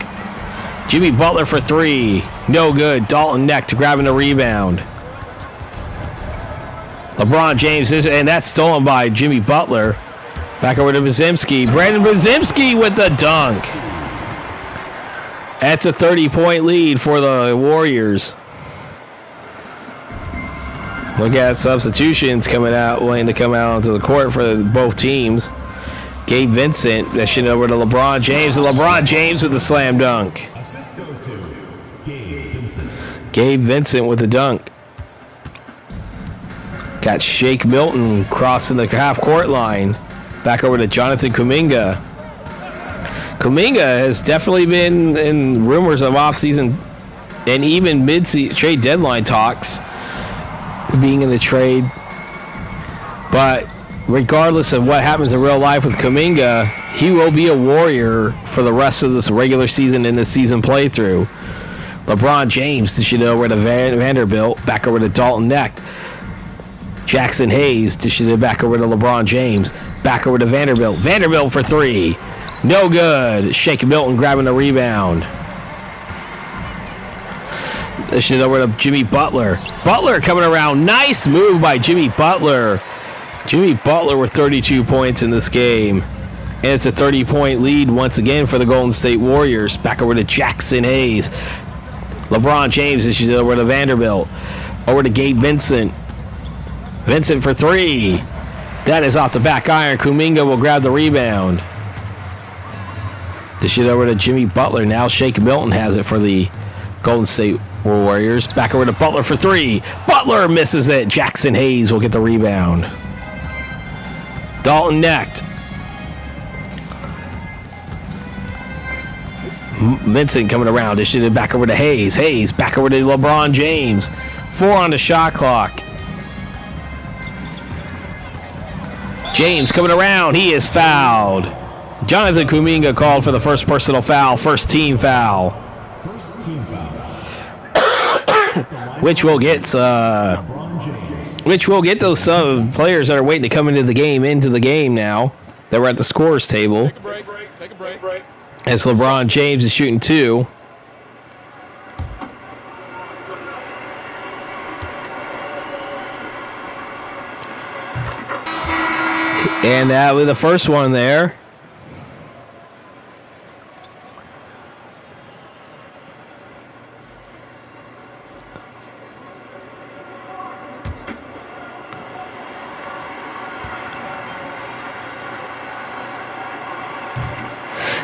Jimmy Butler for three. No good. Dalton Knecht grabbing the rebound. LeBron James, and that's stolen by Jimmy Butler. Back over to Podziemski. Brandon Podziemski with the dunk. That's a 30-point lead for the Warriors. Look at substitutions coming out, waiting to come out onto the court for both teams. Gabe Vincent dishing over to LeBron James, and LeBron James with the slam dunk. Assist goes to Gabe Vincent. Gabe Vincent with the dunk. Got Shake Milton crossing the half-court line. Back over to Jonathan Kuminga. Kuminga has definitely been in rumors of offseason and even mid-trade deadline talks being in the trade. But regardless of what happens in real life with Kuminga, he will be a Warrior for the rest of this regular season and this season playthrough. LeBron James dishes it over to Vanderbilt. Back over to Dalton Knecht. Jackson Hayes dishes it back over to LeBron James. Back over to Vanderbilt. Vanderbilt for three. No good. Shake Milton grabbing the rebound. Dishes it over to Jimmy Butler. Butler coming around. Nice move by Jimmy Butler. Jimmy Butler with 32 points in this game. And it's a 30-point lead once again for the Golden State Warriors. Back over to Jackson Hayes. LeBron James dishes it over to Vanderbilt. Over to Gabe Vincent. Vincent for three. That is off the back iron. Kuminga will grab the rebound. Dish it over to Jimmy Butler. Now Shake Milton has it for the Golden State Warriors. Back over to Butler for three. Butler misses it. Jackson Hayes will get the rebound. Dalton Knecht. Vincent coming around. Dishes it back over to Hayes. Hayes back over to LeBron James. 4 on the shot clock. James coming around. He is fouled. Jonathan Kuminga called for the first personal foul. First team foul. Which will get those players that are waiting to come into the game now. That we're at the scorers table. Take a break. As LeBron James is shooting two. And that with the first one there.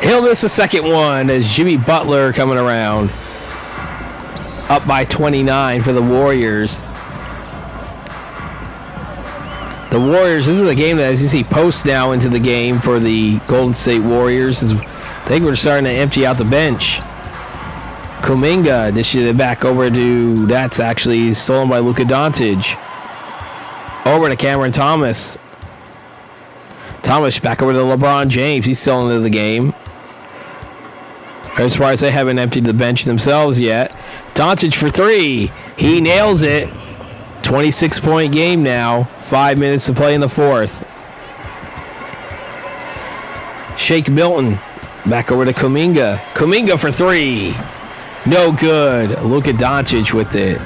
He'll miss the second one as Jimmy Butler coming around. Up by 29 for the Warriors. The Warriors, this is a game that, as you see, posts now into the game for the Golden State Warriors. I think we're starting to empty out the bench. Kuminga dishes it back over to, that's actually stolen by Luka Doncic. Over to Cameron Thomas. Thomas back over to LeBron James. He's still into the game. I'm surprised they haven't emptied the bench themselves yet. Doncic for three. He nails it. 26-point game now. 5 minutes to play in the fourth. Shake Milton. Back over to Kuminga. Kuminga for three. No good. Luka Doncic with it.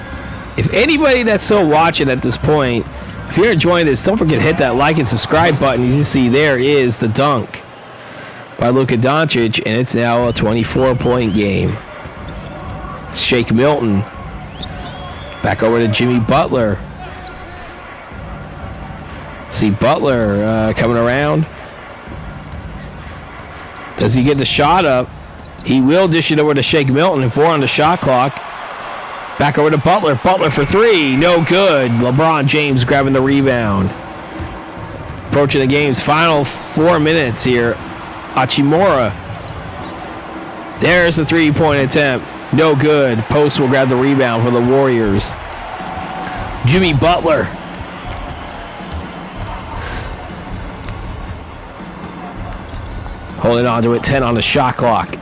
If anybody that's still watching at this point, if you're enjoying this, don't forget to hit that like and subscribe button. As you see, there is the dunk by Luka Doncic, and it's now a 24-point game. Shake Milton. Back over to Jimmy Butler. See Butler coming around. Does he get the shot up? He will dish it over to Shake Milton, and 4 on the shot clock. Back over to Butler. Butler for three. No good. LeBron James grabbing the rebound. Approaching the game's final 4 minutes here. Hachimura. There's the three-point attempt. No good. Post will grab the rebound for the Warriors. Jimmy Butler. Holding on to it. 10 on the shot clock.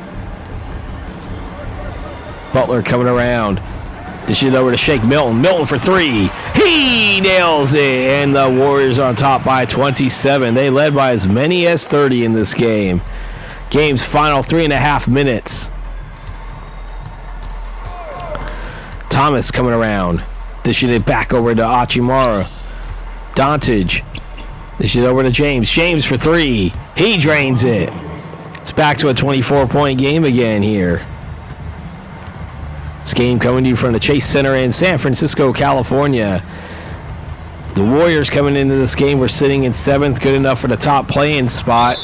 Butler coming around. Dish it over to Shake Milton. Milton for three. He nails it. And the Warriors on top by 27. They led by as many as 30 in this game. Game's final 3.5 minutes. Thomas coming around. Dishing it back over to Hachimura. Doncic. Dish it over to James. James for three. He drains it. It's back to a 24-point game again here. This game coming to you from the Chase Center in San Francisco, California. The Warriors coming into this game were sitting in 7th, good enough for the top play-in spot,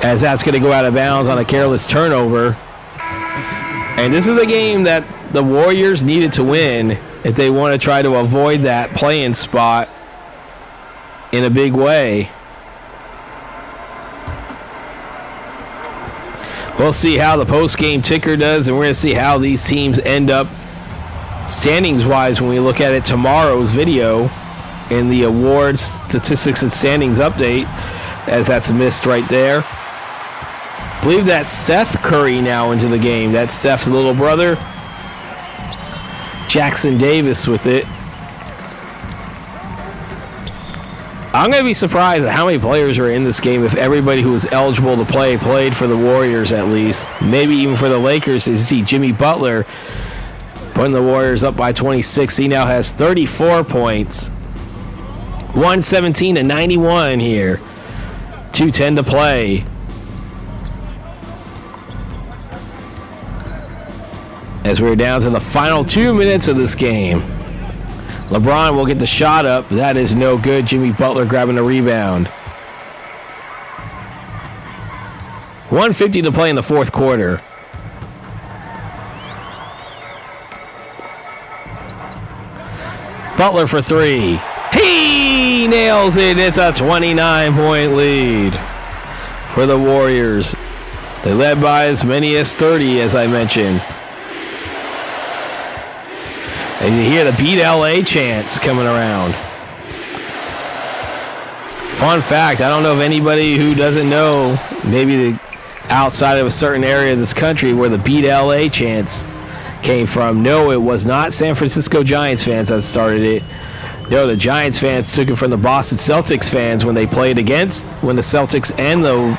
as that's going to go out of bounds on a careless turnover. And this is a game that the Warriors needed to win if they want to try to avoid that play-in spot in a big way. We'll see how the post-game ticker does, and we're going to see how these teams end up standings-wise when we look at it tomorrow's video. in the awards statistics and standings update, as that's missed right there. I believe that's Seth Curry now into the game. That's Steph's little brother. Jackson Davis with it. I'm going to be surprised at how many players are in this game if everybody who was eligible to play played for the Warriors at least. Maybe even for the Lakers. You see Jimmy Butler putting the Warriors up by 26. He now has 34 points. 117-91 here. 2:10 to play. As we're down to the final 2 minutes of this game. LeBron will get the shot up. That is no good. Jimmy Butler grabbing the rebound. 1:50 to play in the fourth quarter. Butler for three. He nails it. It's a 29-point lead for the Warriors. They led by as many as 30, as I mentioned. And you hear the Beat LA chants coming around. Fun fact, I don't know if anybody who doesn't know, maybe outside of a certain area of this country, where the Beat LA chants came from. No, it was not San Francisco Giants fans that started it. No, the Giants fans took it from the Boston Celtics fans when they played when the Celtics and the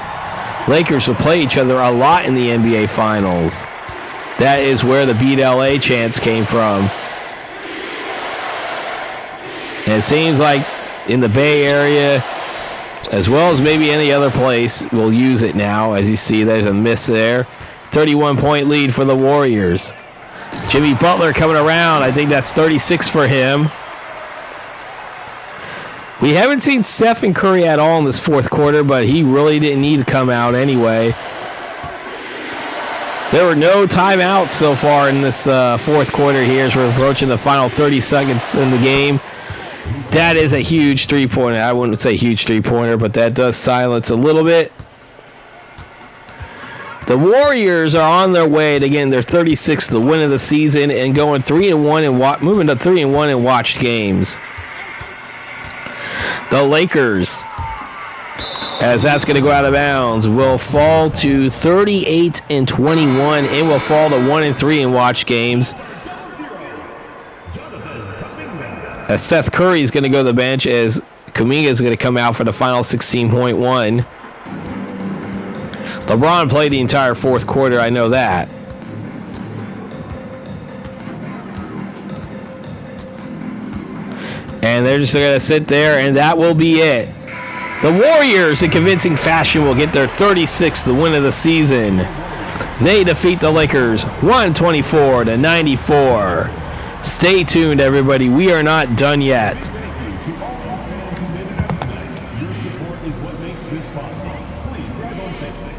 Lakers would play each other a lot in the NBA Finals. That is where the Beat LA chants came from. And it seems like in the Bay Area, as well as maybe any other place, we'll use it now. As you see, there's a miss there. 31-point lead for the Warriors. Jimmy Butler coming around. I think that's 36 for him. We haven't seen Stephen Curry at all in this fourth quarter, but he really didn't need to come out anyway. There were no timeouts so far in this fourth quarter here as we're approaching the final 30 seconds in the game. That is a huge three-pointer. I wouldn't say huge three-pointer, but that does silence a little bit. The Warriors are on their way to getting their 36th the win of the season and going 3-1 and moving to 3-1 in watched games. The Lakers, as that's going to go out of bounds, will fall to 38-21 and will fall to 1-3 in watched games. As Seth Curry is going to go to the bench, as Kuminga is going to come out for the final 16.1. LeBron played the entire fourth quarter, I know that. And they're just going to sit there, and that will be it. The Warriors, in convincing fashion, will get their 36th win of the season. They defeat the Lakers 124-94. Stay tuned, everybody. We are not done yet. Thank you to all fans who made it out tonight. Your support is what makes this possible. Please drive home safely.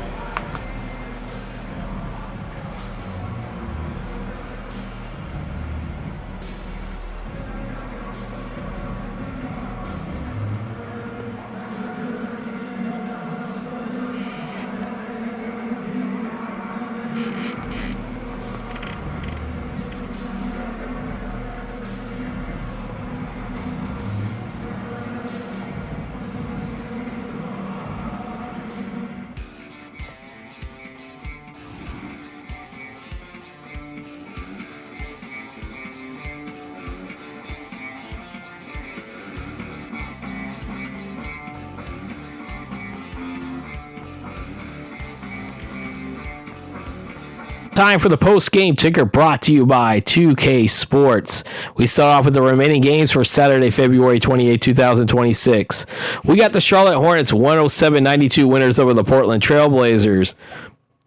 Time for the post-game ticker brought to you by 2K Sports. We start off with the remaining games for Saturday, February 28, 2026. We got the Charlotte Hornets 107-92 winners over the Portland Trail Blazers.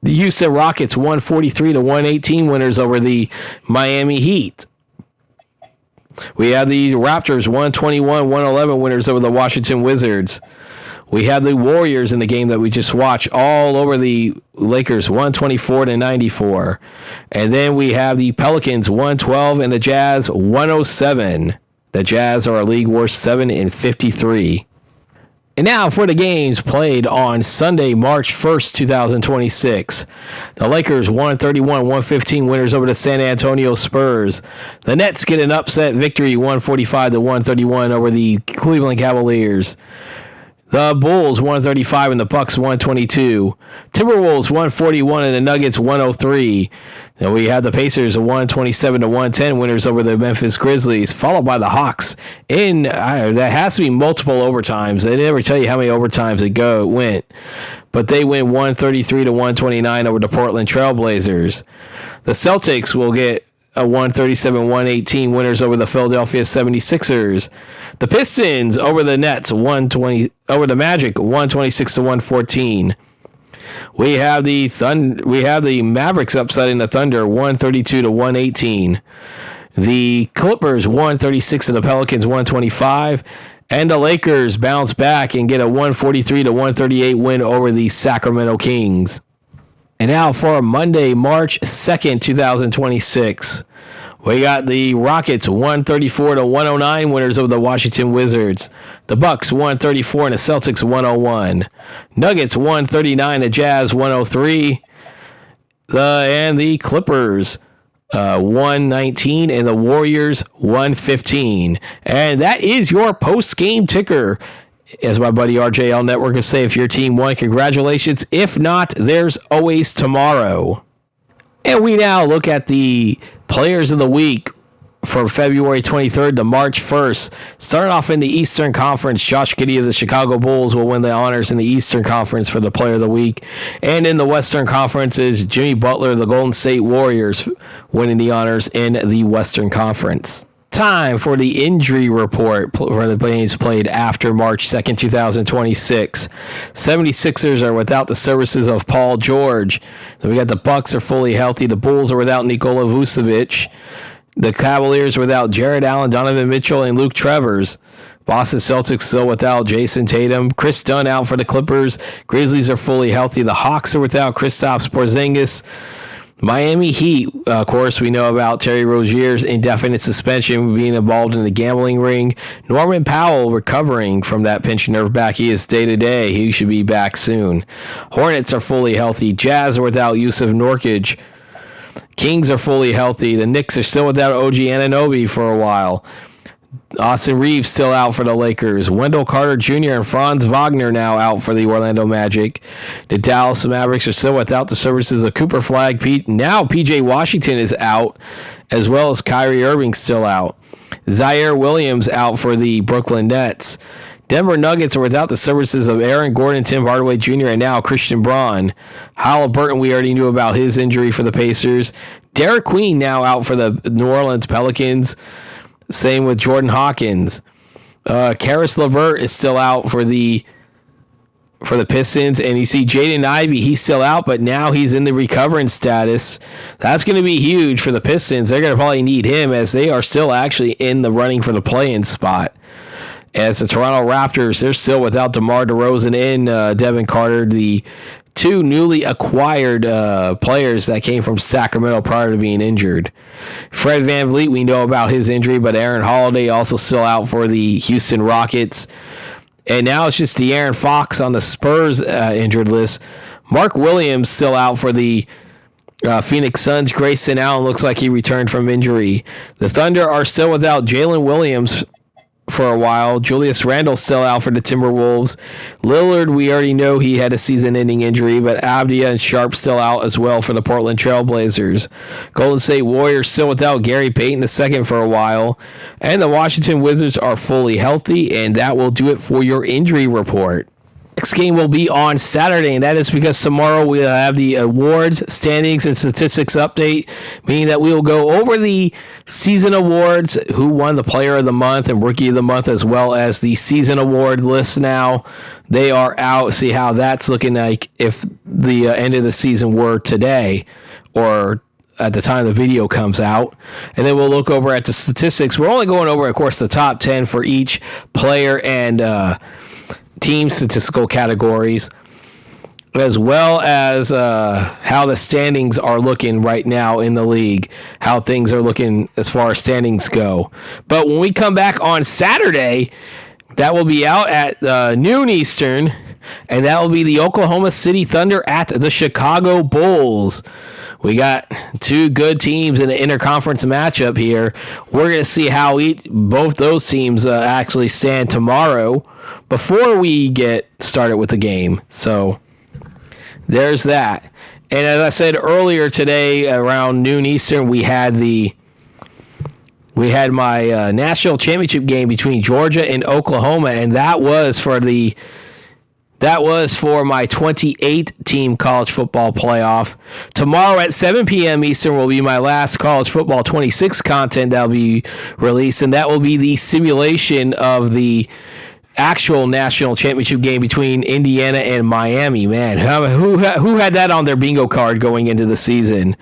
The Houston Rockets 143-118 winners over the Miami Heat. We have the Raptors 121-111 winners over the Washington Wizards. We have the Warriors in the game that we just watched all over the Lakers 124-94. And then we have the Pelicans 112 and the Jazz 107. The Jazz are a league worst 7-53. And now for the games played on Sunday, March 1st, 2026. The Lakers 131-115 winners over the San Antonio Spurs. The Nets get an upset victory 145-131 over the Cleveland Cavaliers. The Bulls 135 and the Bucks 122. Timberwolves 141 and the Nuggets 103. And we have the Pacers 127-110 winners over the Memphis Grizzlies, followed by the Hawks in that has to be multiple overtimes. They never tell you how many overtimes it went, but they win 133-129 over the Portland Trailblazers. The Celtics will get a 137-118 winners over the Philadelphia 76ers. The Pistons over the Nets over the Magic 126-114. We have the Mavericks upsetting the Thunder 132-118. The Clippers 136 to the Pelicans 125. And the Lakers bounce back and get a 143-138 win over the Sacramento Kings. And now for Monday, March 2nd, 2026. We got the Rockets 134-109 winners over the Washington Wizards. The Bucks 134 and the Celtics 101. Nuggets 139, the Jazz 103. And the Clippers 119 and the Warriors 115. And that is your post-game ticker. As my buddy RJL Network will say, if your team won, congratulations. If not, there's always tomorrow. And we now look at the players of the week from February 23rd to March 1st. Starting off in the Eastern Conference, Josh Giddey of the Chicago Bulls will win the honors in the Eastern Conference for the player of the week. And in the Western Conference is Jimmy Butler of the Golden State Warriors winning the honors in the Western Conference. Time for the injury report for the games played after March 2nd, 2026. 76ers are without the services of Paul George. Then we got the Bucks are fully healthy. The Bulls are without Nikola Vucevic. The Cavaliers are without Jared Allen, Donovan Mitchell, and Luke Trevors. Boston Celtics still without Jason Tatum. Chris Dunn out for the Clippers. Grizzlies are fully healthy. The Hawks are without Kristaps Porzingis. Miami Heat, of course, we know about Terry Rozier's indefinite suspension being involved in the gambling ring. Norman Powell recovering from that pinched nerve back. He is day-to-day. He should be back soon. Hornets are fully healthy. Jazz are without Yusuf Nurkic. Kings are fully healthy. The Knicks are still without OG Anunoby for a while. Austin Reeves still out for the Lakers. Wendell Carter Jr. and Franz Wagner now out for the Orlando Magic. The Dallas Mavericks are still without the services of Cooper Flagg. Now PJ Washington is out, as well as Kyrie Irving still out. Zaire Williams out for the Brooklyn Nets. Denver Nuggets are without the services of Aaron Gordon, Tim Hardaway Jr., and now Christian Braun. Halliburton, we already knew about his injury for the Pacers. Derek Queen now out for the New Orleans Pelicans. Same with Jordan Hawkins. Karis LeVert is still out for the Pistons. And you see Jaden Ivey, he's still out, but now he's in the recovering status. That's going to be huge for the Pistons. They're going to probably need him as they are still actually in the running for the play-in spot. As the Toronto Raptors, they're still without DeMar DeRozan and Devin Carter, the two newly acquired players that came from Sacramento prior to being injured. Fred VanVleet, we know about his injury, but Aaron Holiday also still out for the Houston Rockets. And now it's just De'Aaron Fox on the Spurs injured list. Mark Williams still out for the Phoenix Suns. Grayson Allen looks like he returned from injury. The Thunder are still without Jalen Williams for a while. Julius Randle still out for the Timberwolves. Lillard, we already know he had a season-ending injury, but Avdia and Sharp still out as well for the Portland Trailblazers. Golden State Warriors still without Gary Payton II for a while. And the Washington Wizards are fully healthy, and that will do it for your injury report. Next game will be on Saturday, and that is because tomorrow we'll have the awards, standings, and statistics update, meaning that we will go over the season awards, who won the player of the month and rookie of the month, as well as the season award list now. They are out. See how that's looking like if the end of the season were today or at the time the video comes out. And then we'll look over at the statistics. We're only going over, of course, the top 10 for each player and team statistical categories, as well as how the standings are looking right now in the league, how things are looking as far as standings go. But when we come back on Saturday, That will be out at noon Eastern, and that will be the Oklahoma City Thunder at the Chicago Bulls. We got two good teams in an interconference matchup here. We're going to see how both those teams actually stand tomorrow before we get started with the game. So there's that. And as I said earlier today, around noon Eastern, we had my national championship game between Georgia and Oklahoma, and that was for my 28-team college football playoff. Tomorrow at 7 p.m. Eastern will be my last college football 26 content that will be released, and that will be the simulation of the actual national championship game between Indiana and Miami. Man, who had that on their bingo card going into the season?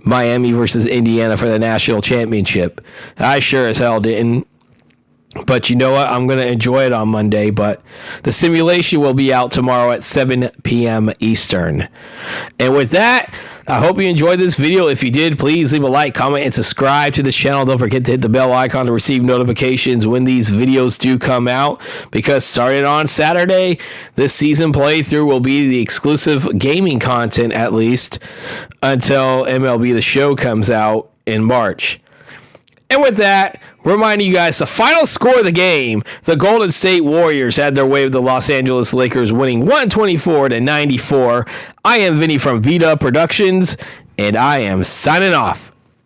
Miami versus Indiana for the national championship. I sure as hell didn't. But you know what? I'm going to enjoy it on Monday. But the simulation will be out tomorrow at 7 p.m. Eastern. And with that, I hope you enjoyed this video. If you did, please leave a like, comment, and subscribe to this channel. Don't forget to hit the bell icon to receive notifications when these videos do come out. Because starting on Saturday, this season playthrough will be the exclusive gaming content, at least, until MLB The Show comes out in March. And with that, reminding you guys the final score of the game, the Golden State Warriors had their way with the Los Angeles Lakers winning 124-94. I am Vinny from Vita Productions, and I am signing off.